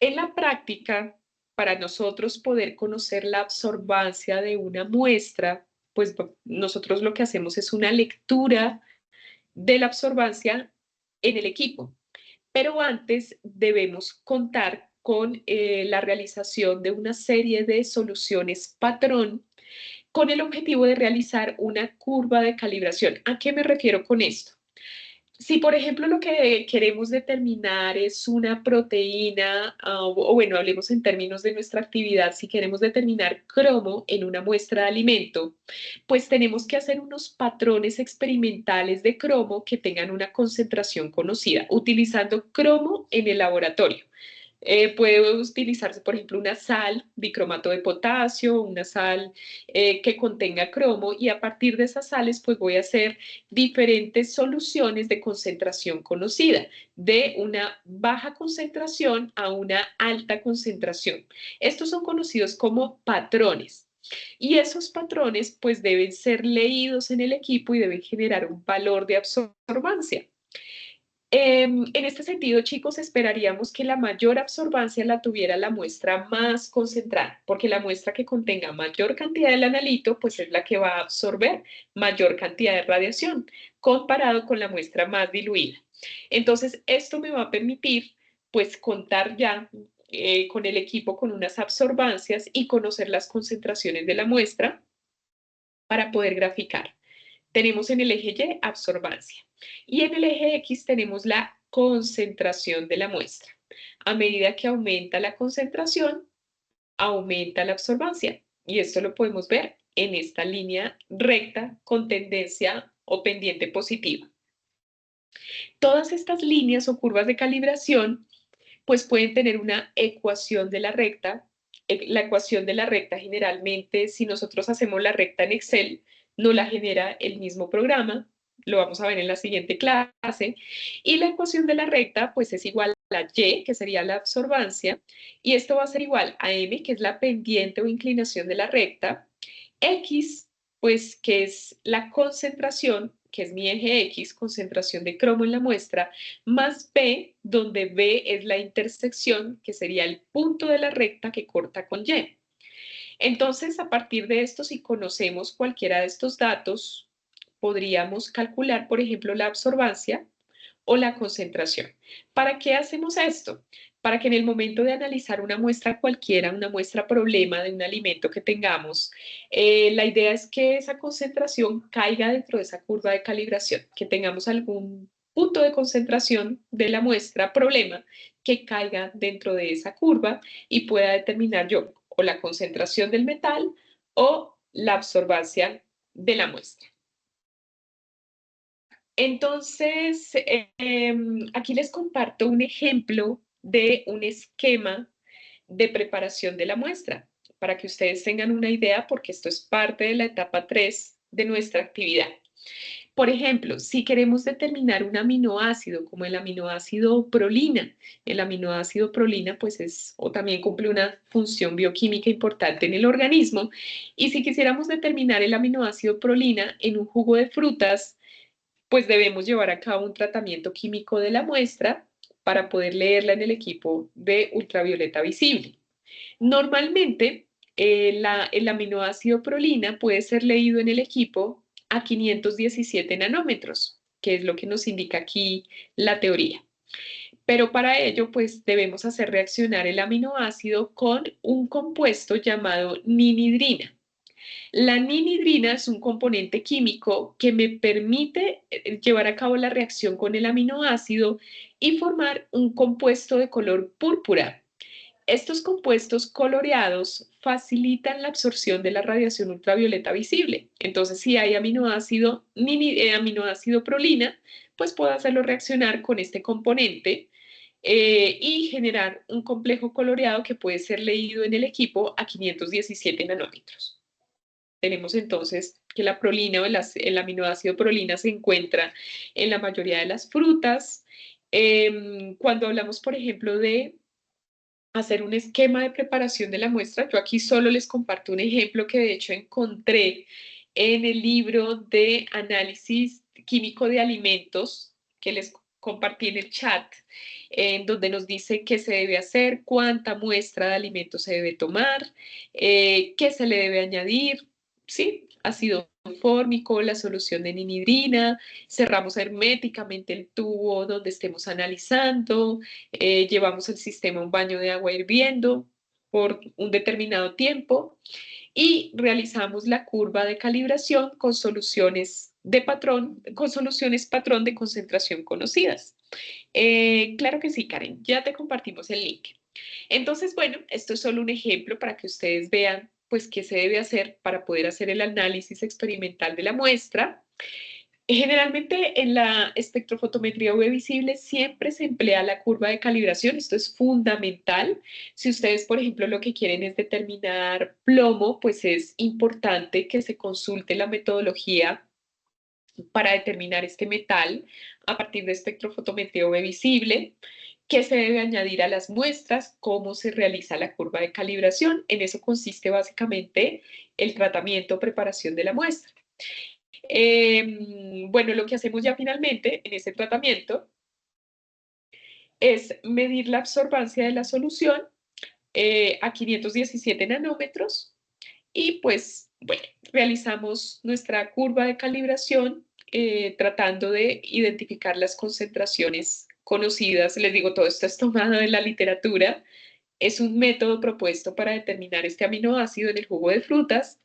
En la práctica, para nosotros poder conocer la absorbancia de una muestra, pues nosotros lo que hacemos es una lectura de la absorbancia en el equipo. Pero antes debemos contar con la realización de una serie de soluciones patrón con el objetivo de realizar una curva de calibración. ¿A qué me refiero con esto? Si, por ejemplo, lo que queremos determinar es una proteína, o bueno, hablemos en términos de nuestra actividad, si queremos determinar cromo en una muestra de alimento, pues tenemos que hacer unos patrones experimentales de cromo que tengan una concentración conocida, utilizando cromo en el laboratorio. Puede utilizarse, por ejemplo, una sal, bicromato de potasio, una sal que contenga cromo y a partir de esas sales pues voy a hacer diferentes soluciones de concentración conocida, de una baja concentración a una alta concentración. Estos son conocidos como patrones. Y esos patrones pues deben ser leídos en el equipo y deben generar un valor de absorbancia. En este sentido, chicos, esperaríamos que la mayor absorbancia la tuviera la muestra más concentrada, porque la muestra que contenga mayor cantidad del analito, pues es la que va a absorber mayor cantidad de radiación, comparado con la muestra más diluida. Entonces, esto me va a permitir, pues, contar ya con el equipo con unas absorbancias y conocer las concentraciones de la muestra para poder graficar. Tenemos en el eje Y absorbancia y en el eje X tenemos la concentración de la muestra. A medida que aumenta la concentración, aumenta la absorbancia y esto lo podemos ver en esta línea recta con tendencia o pendiente positiva. Todas estas líneas o curvas de calibración pues pueden tener una ecuación de la recta. La ecuación de la recta generalmente, si nosotros hacemos la recta en Excel, no la genera el mismo programa, lo vamos a ver en la siguiente clase, y la ecuación de la recta pues es igual a la Y, que sería la absorbancia, y esto va a ser igual a M, que es la pendiente o inclinación de la recta, X, pues que es la concentración, que es mi eje X, concentración de cromo en la muestra, más B, donde B es la intersección, que sería el punto de la recta que corta con Y. Entonces, a partir de esto, si conocemos cualquiera de estos datos, podríamos calcular, por ejemplo, la absorbancia o la concentración. ¿Para qué hacemos esto? Para que en el momento de analizar una muestra cualquiera, una muestra problema de un alimento que tengamos, la idea es que esa concentración caiga dentro de esa curva de calibración, que tengamos algún punto de concentración de la muestra problema que caiga dentro de esa curva y pueda determinar yo o la concentración del metal o la absorbancia de la muestra. Entonces, aquí les comparto un ejemplo de un esquema de preparación de la muestra para que ustedes tengan una idea porque esto es parte de la etapa 3 de nuestra actividad. Por ejemplo, si queremos determinar un aminoácido como el aminoácido prolina, el aminoácido prolina pues es o también cumple una función bioquímica importante en el organismo y si quisiéramos determinar el aminoácido prolina en un jugo de frutas, pues debemos llevar a cabo un tratamiento químico de la muestra para poder leerla en el equipo de ultravioleta visible. Normalmente, el aminoácido prolina puede ser leído en el equipo a 517 nanómetros, que es lo que nos indica aquí la teoría. Pero para ello, pues debemos hacer reaccionar el aminoácido con un compuesto llamado ninidrina. La ninidrina es un componente químico que me permite llevar a cabo la reacción con el aminoácido y formar un compuesto de color púrpura. Estos compuestos coloreados facilitan la absorción de la radiación ultravioleta visible. Entonces, si hay aminoácido prolina, pues puedo hacerlo reaccionar con este componente y generar un complejo coloreado que puede ser leído en el equipo a 517 nanómetros. Tenemos entonces que la prolina o el aminoácido prolina se encuentra en la mayoría de las frutas. Cuando hablamos, por ejemplo, de hacer un esquema de preparación de la muestra, yo aquí solo les comparto un ejemplo que de hecho encontré en el libro de análisis químico de alimentos que les compartí en el chat, en donde nos dice qué se debe hacer, cuánta muestra de alimentos se debe tomar, qué se le debe añadir, ¿sí? Ácido fórmico, la solución de ninidrina, cerramos herméticamente el tubo donde estemos analizando, llevamos el sistema a un baño de agua hirviendo por un determinado tiempo y realizamos la curva de calibración con soluciones de patrón, con soluciones patrón de concentración conocidas. Claro que sí, Karen, ya te compartimos el link. Entonces, bueno, esto es solo un ejemplo para que ustedes vean pues qué se debe hacer para poder hacer el análisis experimental de la muestra. Generalmente en la espectrofotometría UV visible siempre se emplea la curva de calibración, esto es fundamental. Si ustedes, por ejemplo, lo que quieren es determinar plomo, pues es importante que se consulte la metodología para determinar este metal a partir de espectrofotometría UV visible, qué se debe añadir a las muestras, cómo se realiza la curva de calibración. En eso consiste básicamente el tratamiento o preparación de la muestra. Bueno, lo que hacemos ya finalmente en ese tratamiento es medir la absorbancia de la solución a 517 nanómetros y pues, bueno, realizamos nuestra curva de calibración tratando de identificar las concentraciones conocidas. Les digo, todo esto es tomado de la literatura. Es un método propuesto para determinar este aminoácido en el jugo de frutas.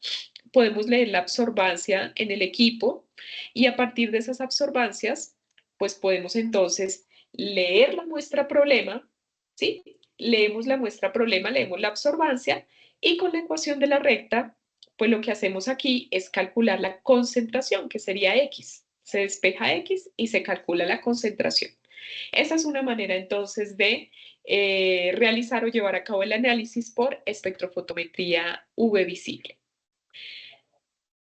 Podemos leer la absorbancia en el equipo y a partir de esas absorbancias, pues podemos entonces leer la muestra problema, ¿sí? Leemos la muestra problema, leemos la absorbancia y con la ecuación de la recta, pues lo que hacemos aquí es calcular la concentración, que sería X. Se despeja X y se calcula la concentración. Esa es una manera entonces de realizar o llevar a cabo el análisis por espectrofotometría UV visible.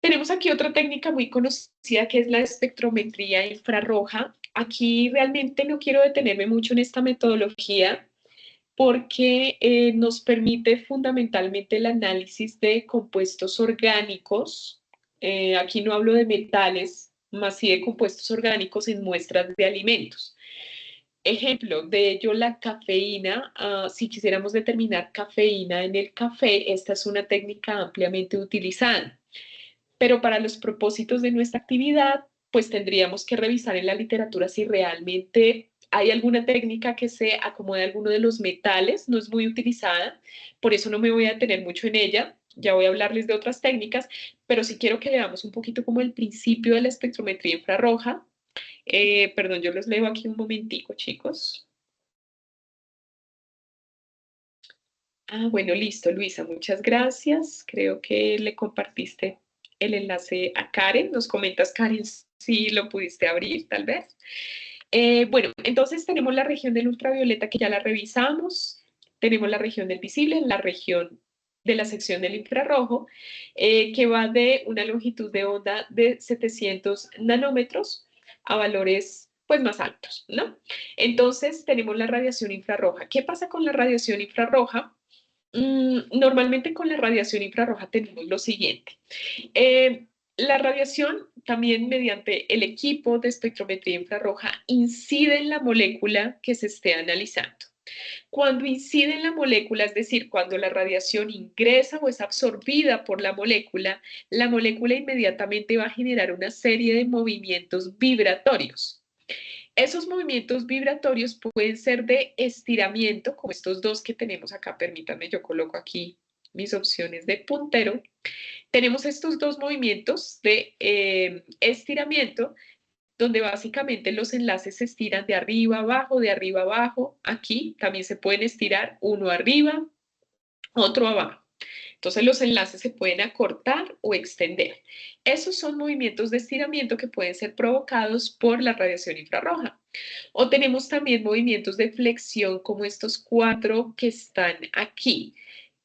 Tenemos aquí otra técnica muy conocida que es la espectrometría infrarroja. Aquí realmente no quiero detenerme mucho en esta metodología porque nos permite fundamentalmente el análisis de compuestos orgánicos. Aquí no hablo de metales, más sí de compuestos orgánicos en muestras de alimentos. Ejemplo de ello, la cafeína. Si quisiéramos determinar cafeína en el café, esta es una técnica ampliamente utilizada. Pero para los propósitos de nuestra actividad, pues tendríamos que revisar en la literatura si realmente hay alguna técnica que se acomode a alguno de los metales, no es muy utilizada, por eso no me voy a detener mucho en ella, ya voy a hablarles de otras técnicas, pero sí quiero que veamos un poquito como el principio de la espectrometría infrarroja. Perdón, yo los leo aquí un momentico, chicos. Bueno, listo, Luisa, muchas gracias. Creo que le compartiste el enlace a Karen. Nos comentas, Karen, si lo pudiste abrir, tal vez. Bueno, entonces tenemos la región del ultravioleta que ya la revisamos. Tenemos la región del visible, la región de la sección del infrarrojo, que va de una longitud de onda de 700 nanómetros a valores pues más altos, ¿no? Entonces tenemos la radiación infrarroja. ¿Qué pasa con la radiación infrarroja? Normalmente con la radiación infrarroja tenemos lo siguiente. La radiación también mediante el equipo de espectrometría infrarroja incide en la molécula que se esté analizando. Cuando incide en la molécula, es decir, cuando la radiación ingresa o es absorbida por la molécula inmediatamente va a generar una serie de movimientos vibratorios. Esos movimientos vibratorios pueden ser de estiramiento, como estos dos que tenemos acá. Permítanme, yo coloco aquí mis opciones de puntero. Tenemos estos dos movimientos de estiramiento, donde básicamente los enlaces se estiran de arriba abajo, de arriba abajo. Aquí también se pueden estirar uno arriba, otro abajo. Entonces los enlaces se pueden acortar o extender. Esos son movimientos de estiramiento que pueden ser provocados por la radiación infrarroja. O tenemos también movimientos de flexión como estos cuatro que están aquí.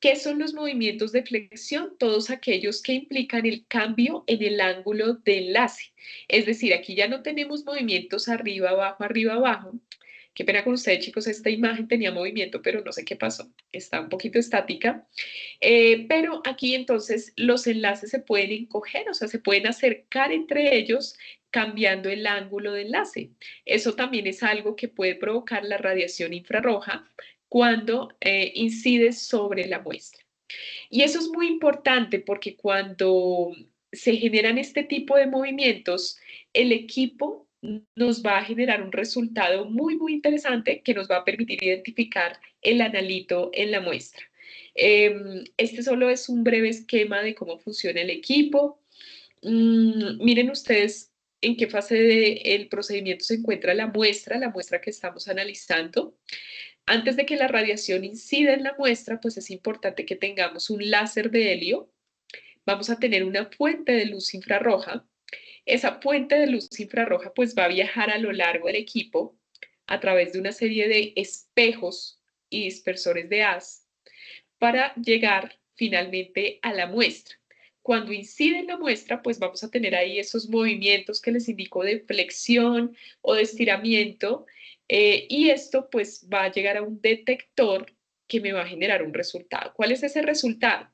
¿Qué son los movimientos de flexión? Todos aquellos que implican el cambio en el ángulo de enlace. Es decir, aquí ya no tenemos movimientos arriba, abajo, arriba, abajo. Qué pena con ustedes, chicos, esta imagen tenía movimiento, pero no sé qué pasó. Está un poquito estática. Pero aquí entonces los enlaces se pueden encoger, o sea, se pueden acercar entre ellos cambiando el ángulo de enlace. Eso también es algo que puede provocar la radiación infrarroja cuando incide sobre la muestra. Y eso es muy importante porque cuando se generan este tipo de movimientos, el equipo nos va a generar un resultado muy, muy interesante que nos va a permitir identificar el analito en la muestra. Este solo es un breve esquema de cómo funciona el equipo. Miren ustedes en qué fase del procedimiento se encuentra la muestra que estamos analizando. Antes de que la radiación incida en la muestra, pues es importante que tengamos un láser de helio. Vamos a tener una fuente de luz infrarroja. Esa fuente de luz infrarroja pues va a viajar a lo largo del equipo a través de una serie de espejos y dispersores de haz para llegar finalmente a la muestra. Cuando incide en la muestra, pues vamos a tener ahí esos movimientos que les indico de flexión o de estiramiento, y esto pues va a llegar a un detector que me va a generar un resultado. ¿Cuál es ese resultado?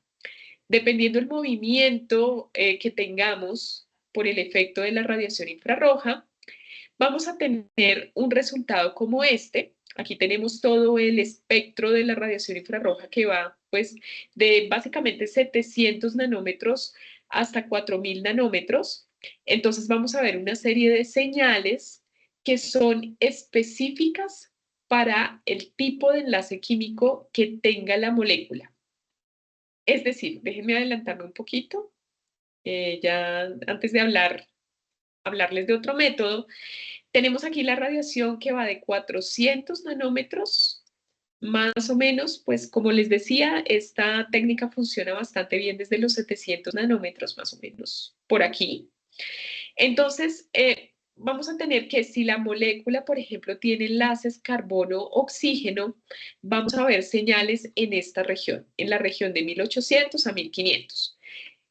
Dependiendo del movimiento que tengamos por el efecto de la radiación infrarroja, vamos a tener un resultado como este. Aquí tenemos todo el espectro de la radiación infrarroja que va pues de básicamente 700 nanómetros hasta 4000 nanómetros. Entonces vamos a ver una serie de señales que son específicas para el tipo de enlace químico que tenga la molécula. Es decir, déjenme adelantarme un poquito, ya antes de hablarles de otro método. Tenemos aquí la radiación que va de 400 nanómetros, más o menos, pues como les decía, esta técnica funciona bastante bien desde los 700 nanómetros, más o menos, por aquí. Entonces, vamos a tener que si la molécula, por ejemplo, tiene enlaces carbono-oxígeno, vamos a ver señales en esta región, en la región de 1800 a 1500.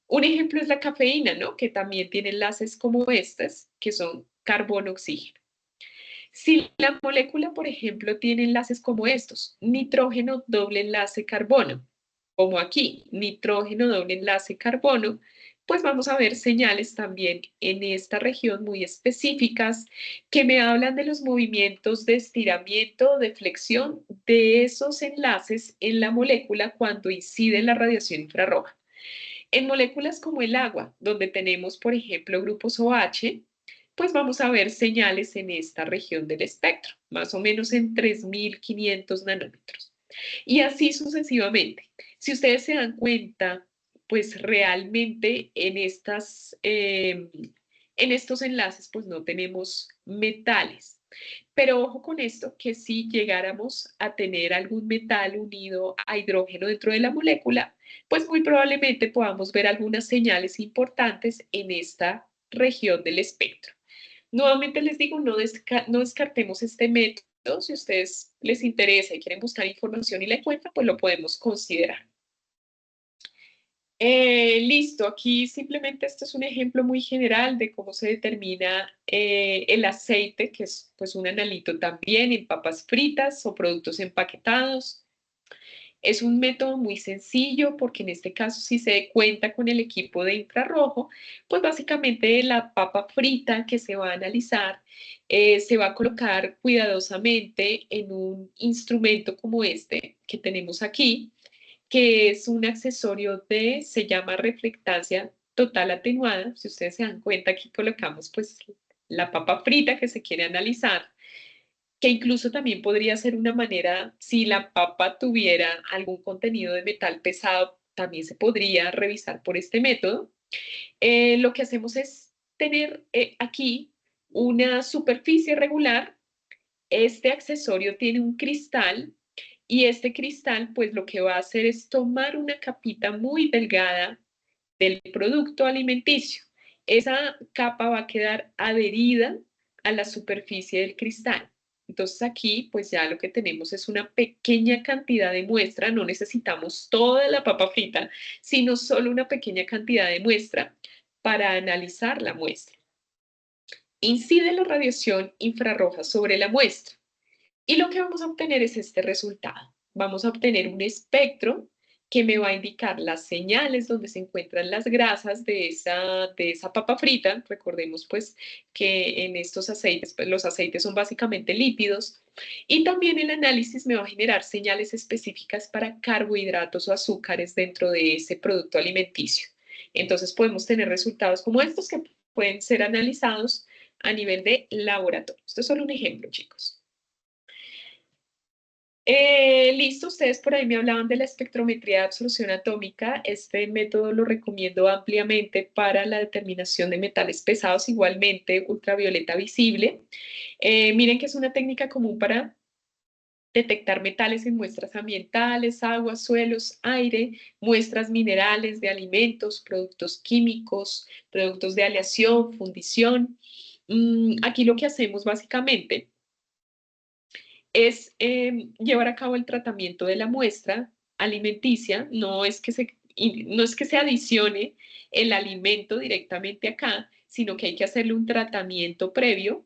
Un ejemplo es la cafeína, ¿no? Que también tiene enlaces como estos, que son carbono-oxígeno. Si la molécula, por ejemplo, tiene enlaces como estos, nitrógeno doble enlace carbono, como aquí, nitrógeno doble enlace carbono, pues vamos a ver señales también en esta región muy específicas que me hablan de los movimientos de estiramiento, de flexión de esos enlaces en la molécula cuando incide la radiación infrarroja. En moléculas como el agua, donde tenemos, por ejemplo, grupos OH, pues vamos a ver señales en esta región del espectro, más o menos en 3500 nanómetros. Y así sucesivamente. Si ustedes se dan cuenta, pues realmente en estos enlaces, pues no tenemos metales. Pero ojo con esto, que si llegáramos a tener algún metal unido a hidrógeno dentro de la molécula, pues muy probablemente podamos ver algunas señales importantes en esta región del espectro. Nuevamente les digo, no descartemos este método. Si a ustedes les interesa y quieren buscar información y la encuentran, pues lo podemos considerar. Listo, aquí simplemente este es un ejemplo muy general de cómo se determina el aceite, que es pues un analito también en papas fritas o productos empaquetados. Es un método muy sencillo porque en este caso si se cuenta con el equipo de infrarrojo, pues básicamente la papa frita que se va a analizar se va a colocar cuidadosamente en un instrumento como este que tenemos aquí, que es un accesorio se llama reflectancia total atenuada. Si ustedes se dan cuenta, aquí colocamos pues la papa frita que se quiere analizar, que incluso también podría ser una manera, si la papa tuviera algún contenido de metal pesado, también se podría revisar por este método. Lo que hacemos es tener aquí una superficie regular. Este accesorio tiene un cristal y este cristal pues lo que va a hacer es tomar una capita muy delgada del producto alimenticio. Esa capa va a quedar adherida a la superficie del cristal. Entonces aquí pues ya lo que tenemos es una pequeña cantidad de muestra, no necesitamos toda la papa frita, sino solo una pequeña cantidad de muestra para analizar la muestra. Incide la radiación infrarroja sobre la muestra y lo que vamos a obtener es este resultado. Vamos a obtener un espectro que me va a indicar las señales donde se encuentran las grasas de esa papa frita. Recordemos pues que en estos aceites, pues los aceites son básicamente lípidos. Y también el análisis me va a generar señales específicas para carbohidratos o azúcares dentro de ese producto alimenticio. Entonces podemos tener resultados como estos que pueden ser analizados a nivel de laboratorio. Esto es solo un ejemplo, chicos. Listo, ustedes por ahí me hablaban de la espectrometría de absorción atómica. Este método lo recomiendo ampliamente para la determinación de metales pesados, igualmente ultravioleta visible. Miren que es una técnica común para detectar metales en muestras ambientales, aguas, suelos, aire, muestras minerales de alimentos, productos químicos, productos de aleación, fundición. Aquí lo que hacemos básicamente es llevar a cabo el tratamiento de la muestra alimenticia, no es que se adicione el alimento directamente acá, sino que hay que hacerle un tratamiento previo.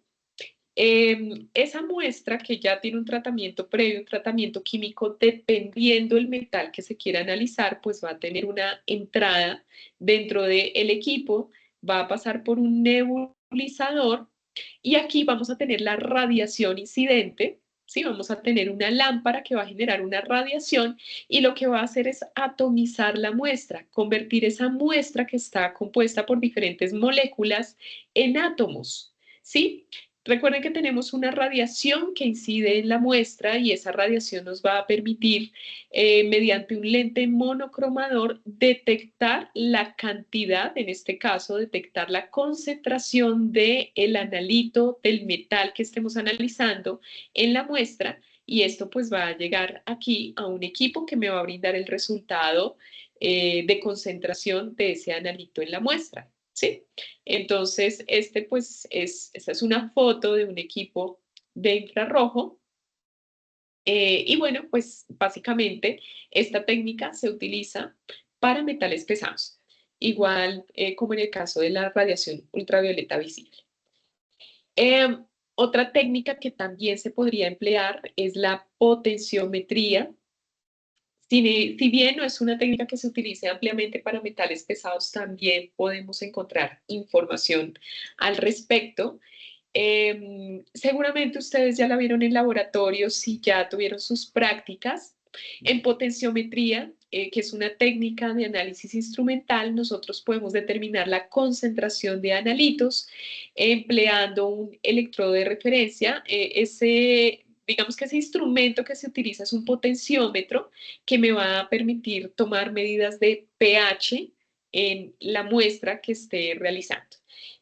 Esa muestra que ya tiene un tratamiento previo, un tratamiento químico, dependiendo del metal que se quiera analizar, pues va a tener una entrada dentro del equipo, va a pasar por un nebulizador y aquí vamos a tener la radiación incidente. Sí, vamos a tener una lámpara que va a generar una radiación y lo que va a hacer es atomizar la muestra, convertir esa muestra que está compuesta por diferentes moléculas en átomos. ¿Sí? Recuerden que tenemos una radiación que incide en la muestra y esa radiación nos va a permitir, mediante un lente monocromador, detectar la cantidad, en este caso, detectar la concentración del analito, del metal que estemos analizando en la muestra. Y esto pues va a llegar aquí a un equipo que me va a brindar el resultado de concentración de ese analito en la muestra. ¿Sí? Entonces, esta es una foto de un equipo de infrarrojo. Y bueno, pues básicamente esta técnica se utiliza para metales pesados, igual como en el caso de la radiación ultravioleta visible. Eh, Otra técnica que también se podría emplear es la potenciometría. Si bien no es una técnica que se utilice ampliamente para metales pesados, también podemos encontrar información al respecto. Seguramente ustedes ya la vieron en laboratorio si ya tuvieron sus prácticas. En potenciometría, que es una técnica de análisis instrumental, nosotros podemos determinar la concentración de analitos empleando un electrodo de referencia. Digamos que ese instrumento que se utiliza es un potenciómetro que me va a permitir tomar medidas de pH en la muestra que esté realizando.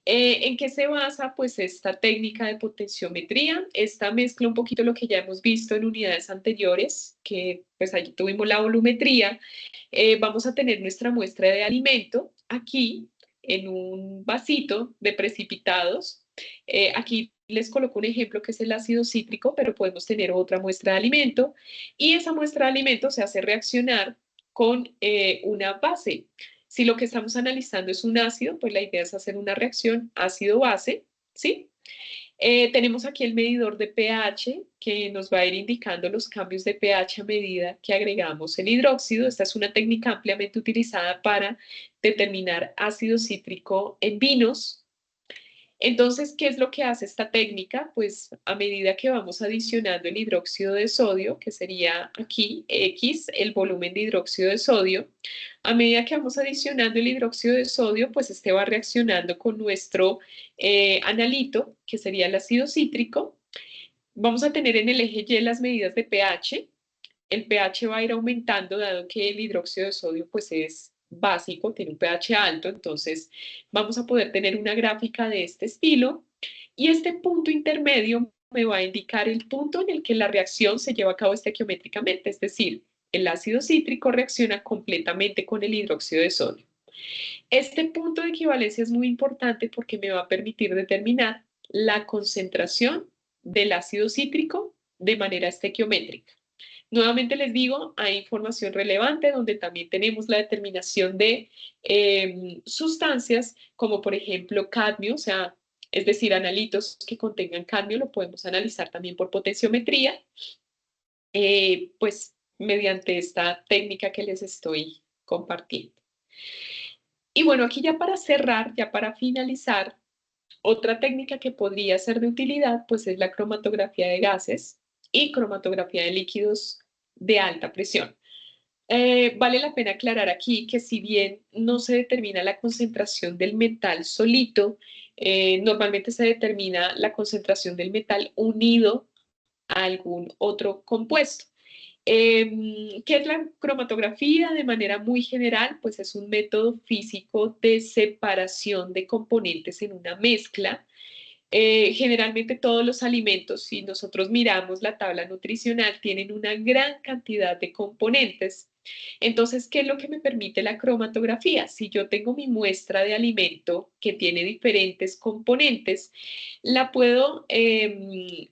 ¿En qué se basa pues esta técnica de potenciometría? Esta mezcla un poquito lo que ya hemos visto en unidades anteriores, que pues allí tuvimos la volumetría. Vamos a tener nuestra muestra de alimento aquí en un vasito de precipitados. Aquí les coloco un ejemplo que es el ácido cítrico, pero podemos tener otra muestra de alimento y esa muestra de alimento se hace reaccionar con una base. Si lo que estamos analizando es un ácido, pues la idea es hacer una reacción ácido-base, ¿sí? Tenemos aquí el medidor de pH que nos va a ir indicando los cambios de pH a medida que agregamos el hidróxido. Esta es una técnica ampliamente utilizada para determinar ácido cítrico en vinos. Entonces, ¿qué es lo que hace esta técnica? Pues a medida que vamos adicionando el hidróxido de sodio, que sería aquí X, el volumen de hidróxido de sodio, a medida que vamos adicionando el hidróxido de sodio, pues este va reaccionando con nuestro analito, que sería el ácido cítrico. Vamos a tener en el eje Y las medidas de pH. El pH va a ir aumentando dado que el hidróxido de sodio pues es básico, tiene un pH alto, entonces vamos a poder tener una gráfica de este estilo y este punto intermedio me va a indicar el punto en el que la reacción se lleva a cabo estequiométricamente, es decir, el ácido cítrico reacciona completamente con el hidróxido de sodio. Este punto de equivalencia es muy importante porque me va a permitir determinar la concentración del ácido cítrico de manera estequiométrica. Nuevamente les digo, hay información relevante donde también tenemos la determinación de sustancias como por ejemplo cadmio, o sea, es decir, analitos que contengan cadmio, lo podemos analizar también por potenciometría, pues mediante esta técnica que les estoy compartiendo. Y bueno, aquí ya para cerrar, ya para finalizar, otra técnica que podría ser de utilidad, pues es la cromatografía de gases y cromatografía de líquidos de alta presión. Vale la pena aclarar aquí que si bien no se determina la concentración del metal solito, normalmente se determina la concentración del metal unido a algún otro compuesto. ¿Qué es la cromatografía? De manera muy general, pues es un método físico de separación de componentes en una mezcla. Generalmente todos los alimentos, si nosotros miramos la tabla nutricional, tienen una gran cantidad de componentes. Entonces, ¿qué es lo que me permite la cromatografía? Si yo tengo mi muestra de alimento que tiene diferentes componentes, la puedo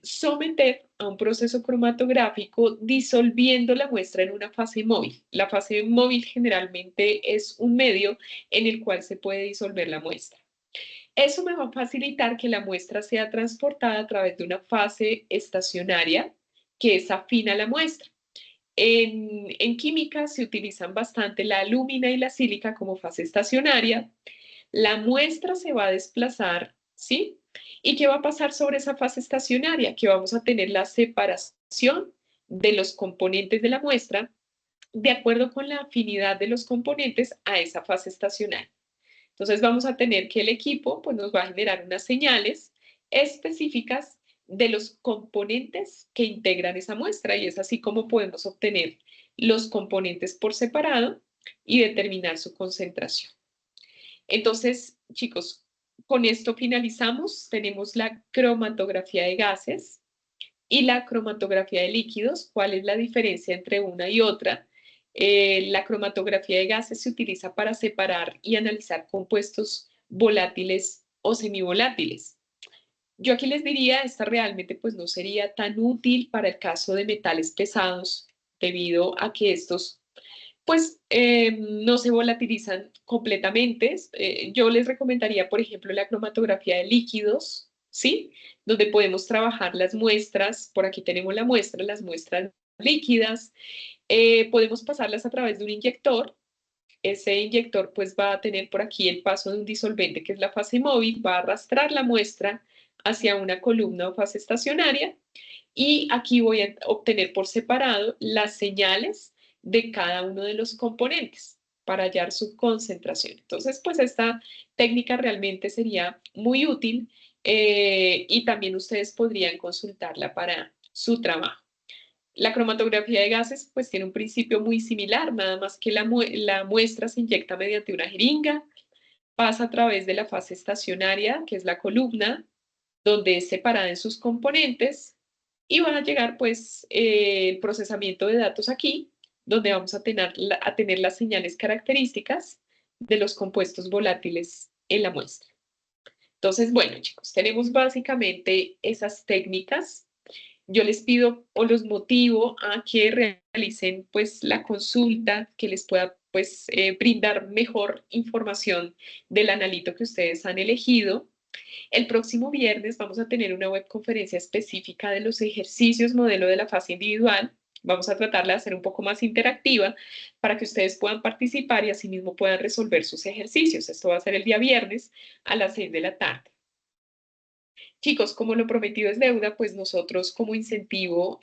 someter a un proceso cromatográfico disolviendo la muestra en una fase móvil. La fase móvil generalmente es un medio en el cual se puede disolver la muestra. Eso me va a facilitar que la muestra sea transportada a través de una fase estacionaria que es afín a la muestra. En química se utilizan bastante la alúmina y la sílica como fase estacionaria. La muestra se va a desplazar, ¿sí? ¿Y qué va a pasar sobre esa fase estacionaria? Que vamos a tener la separación de los componentes de la muestra de acuerdo con la afinidad de los componentes a esa fase estacionaria. Entonces vamos a tener que el equipo pues, nos va a generar unas señales específicas de los componentes que integran esa muestra y es así como podemos obtener los componentes por separado y determinar su concentración. Entonces, chicos, con esto finalizamos. Tenemos la cromatografía de gases y la cromatografía de líquidos. ¿Cuál es la diferencia entre una y otra? La cromatografía de gases se utiliza para separar y analizar compuestos volátiles o semivolátiles. Yo aquí les diría, esta realmente pues no sería tan útil para el caso de metales pesados debido a que estos pues no se volatilizan completamente. Yo les recomendaría, por ejemplo, la cromatografía de líquidos, ¿sí? Donde podemos trabajar las muestras, por aquí tenemos la muestra, las muestras líquidas, podemos pasarlas a través de un inyector. Ese inyector pues va a tener por aquí el paso de un disolvente que es la fase móvil, va a arrastrar la muestra hacia una columna o fase estacionaria y aquí voy a obtener por separado las señales de cada uno de los componentes para hallar su concentración. Entonces, pues esta técnica realmente sería muy útil y también ustedes podrían consultarla para su trabajo. La cromatografía de gases pues tiene un principio muy similar, nada más que la muestra se inyecta mediante una jeringa, pasa a través de la fase estacionaria, que es la columna, donde es separada en sus componentes y van a llegar pues el procesamiento de datos aquí, donde vamos a tener las señales características de los compuestos volátiles en la muestra. Entonces, bueno, chicos, tenemos básicamente esas técnicas. Yo les pido o los motivo a que realicen pues la consulta que les pueda pues brindar mejor información del analito que ustedes han elegido. El próximo viernes vamos a tener una webconferencia específica de los ejercicios modelo de la fase individual. Vamos a tratarla de hacer un poco más interactiva para que ustedes puedan participar y asimismo puedan resolver sus ejercicios. Esto va a ser el día viernes a las 6 de la tarde. Chicos, como lo prometido es deuda, pues nosotros como incentivo,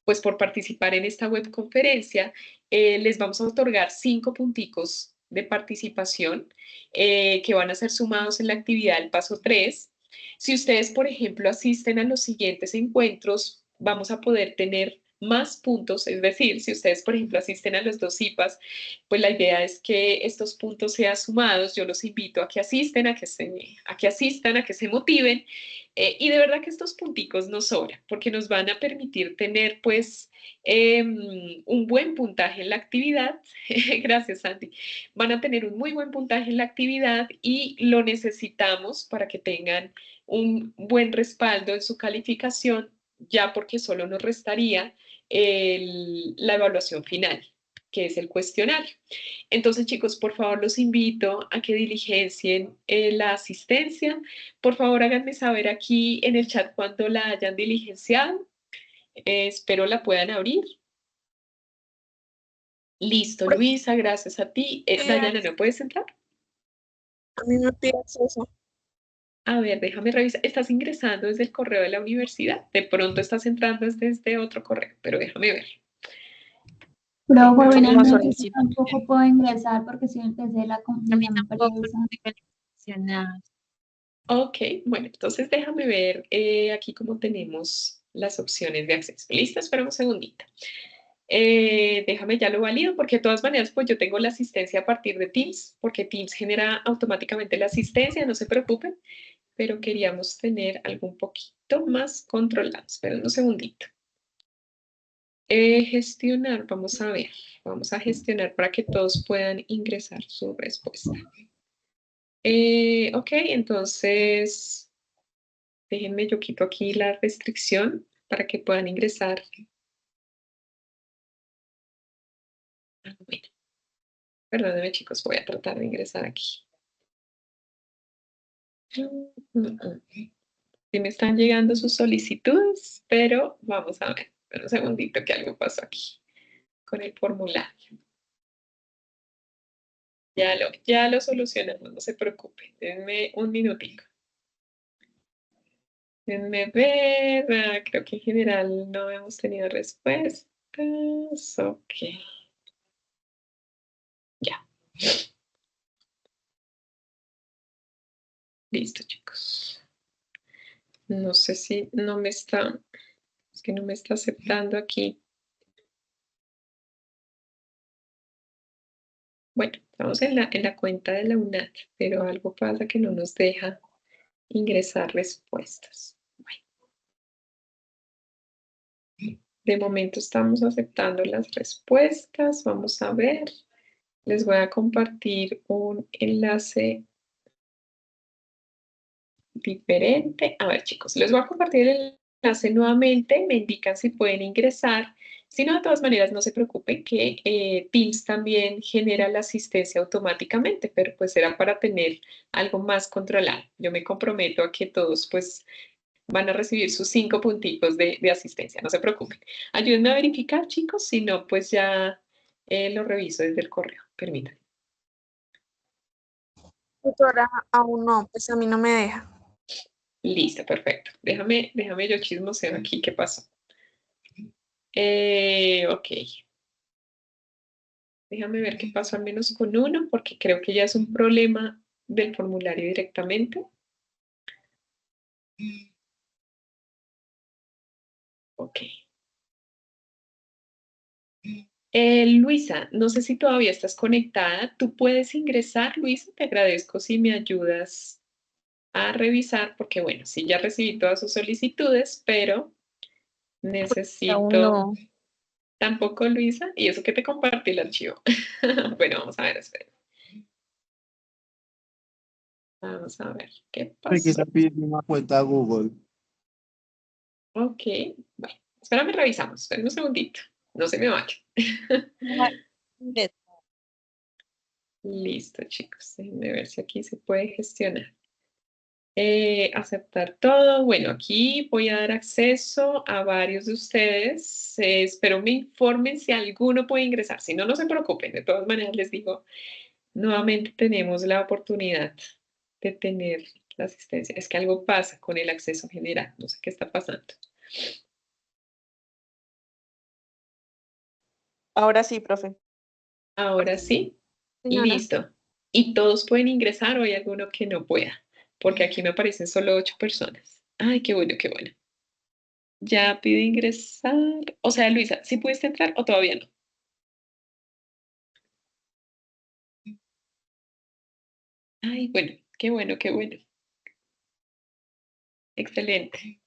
pues por participar en esta webconferencia, les vamos a otorgar 5 punticos de participación que van a ser sumados en la actividad del paso 3. Si ustedes, por ejemplo, asisten a los siguientes encuentros, vamos a poder tener más puntos, es decir, si ustedes, por ejemplo, asisten a los dos IPAs, pues la idea es que estos puntos sean sumados. Yo los invito a que asisten, a que asistan, a que se motiven y de verdad que estos punticos nos sobran porque nos van a permitir tener pues un buen puntaje en la actividad. Gracias, Santi. Van a tener un muy buen puntaje en la actividad y lo necesitamos para que tengan un buen respaldo en su calificación, ya porque solo nos restaría la evaluación final, que es el cuestionario. Entonces, chicos, por favor, los invito a que diligencien la asistencia. Por favor, háganme saber aquí en el chat cuando la hayan diligenciado. Espero la puedan abrir. Listo, Luisa, gracias a ti. Dayana, ¿no puedes entrar? A mí me pide acceso. A ver, déjame revisar. Estás ingresando desde el correo de la universidad. De pronto estás entrando desde otro correo, pero déjame ver. Pero Déjame ver. buenas noches, yo tampoco puedo ingresar porque si desde la empresa. Ok, bueno, entonces déjame ver aquí cómo tenemos las opciones de acceso. ¿Listo? Espera un segundito. Déjame ya lo valido porque de todas maneras pues yo tengo la asistencia a partir de Teams porque Teams genera automáticamente la asistencia, no se preocupen, pero queríamos tener algo un poquito más controlado. Espera un segundito. Gestionar, vamos a ver, vamos a gestionar para que todos puedan ingresar su respuesta. Ok, entonces déjenme, yo quito aquí la restricción para que puedan ingresar. Bueno, perdónenme chicos, voy a tratar de ingresar aquí. Sí me están llegando sus solicitudes, pero vamos a ver. Espera un segundito que algo pasó aquí con el formulario. Ya lo solucionamos, no se preocupen. Denme un minutico. Denme ver. Creo que en general no hemos tenido respuestas. Ok. Ya. Listo, chicos. No sé si no me está, es que no me está aceptando aquí. Bueno, estamos en la cuenta de la UNAT, pero algo pasa que no nos deja ingresar respuestas. Bueno, de momento estamos aceptando las respuestas. Vamos a ver. Les voy a compartir un enlace diferente. A ver, chicos, les voy a compartir el enlace nuevamente. Me indican si pueden ingresar. Si no, de todas maneras, no se preocupen que Teams también genera la asistencia automáticamente, pero pues era para tener algo más controlado. Yo me comprometo a que todos pues van a recibir sus 5 punticos de asistencia, no se preocupen. Ayúdenme a verificar, chicos, si no, pues ya lo reviso desde el correo. Permítanme. Tutora, aún no, pues a mí no me deja. Listo, perfecto. Déjame yo chismoseo aquí qué pasó. Ok. Déjame ver qué pasó al menos con uno, porque creo que ya es un problema del formulario directamente. Ok. Luisa, no sé si todavía estás conectada. Tú puedes ingresar, Luisa. Te agradezco si me ayudas a revisar, porque bueno, sí, ya recibí todas sus solicitudes, pero Aún necesito no. tampoco, Luisa, y eso que te compartí el archivo. Bueno, vamos a ver, espera. Vamos a ver qué Me pasó. quise pedir una cuenta a Google. Ok, bueno, espérame, revisamos. Espérame un segundito. No se me vaya. Listo, chicos. Déjenme ver si aquí se puede gestionar. Aceptar todo. Bueno, aquí voy a dar acceso a varios de ustedes. Espero me informen si alguno puede ingresar. Si no, no se preocupen. De todas maneras, les digo, nuevamente tenemos la oportunidad de tener la asistencia. Es que algo pasa con el acceso general. No sé qué está pasando. Ahora sí, profe. Ahora sí. Señora. Listo. ¿Y todos pueden ingresar o hay alguno que no pueda? Porque aquí me aparecen solo 8 personas. Ay, qué bueno, qué bueno. Ya pide ingresar. O sea, Luisa, ¿sí pudiste entrar o todavía no? Ay, bueno, qué bueno, qué bueno. Excelente.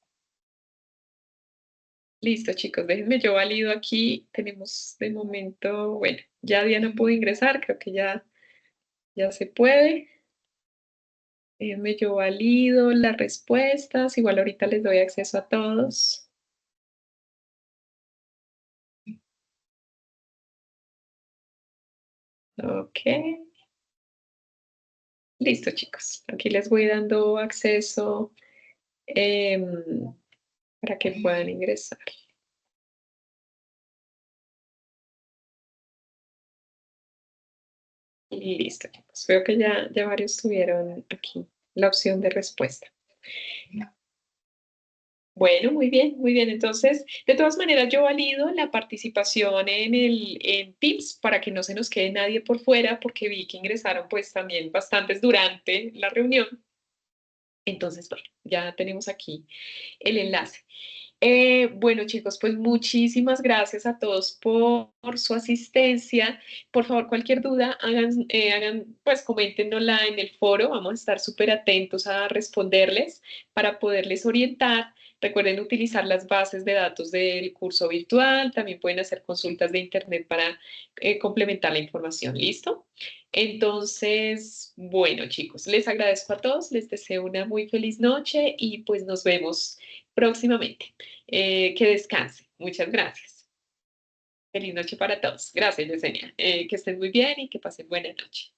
Listo, chicos, déjenme yo valido aquí. Tenemos de momento, bueno, ya Diana pudo ingresar, creo que ya se puede. Yo valido las respuestas. Igual ahorita les doy acceso a todos. Ok. Listo, chicos. Aquí les voy dando acceso para que puedan ingresar. Y listo, chicos. Veo que ya varios tuvieron aquí la opción de respuesta. Bueno, muy bien, muy bien. Entonces, de todas maneras, yo valido la participación en Teams para que no se nos quede nadie por fuera, porque vi que ingresaron pues también bastantes durante la reunión. Entonces, bueno, ya tenemos aquí el enlace. Bueno, chicos, pues muchísimas gracias a todos por su asistencia. Por favor, cualquier duda, pues coméntenosla en el foro. Vamos a estar súper atentos a responderles para poderles orientar. Recuerden utilizar las bases de datos del curso virtual. También pueden hacer consultas de internet para complementar la información. ¿Listo? Entonces, bueno, chicos, les agradezco a todos. Les deseo una muy feliz noche y pues nos vemos próximamente. Que descanse. Muchas gracias. Feliz noche para todos. Gracias, Yesenia. Que estén muy bien y que pasen buena noche.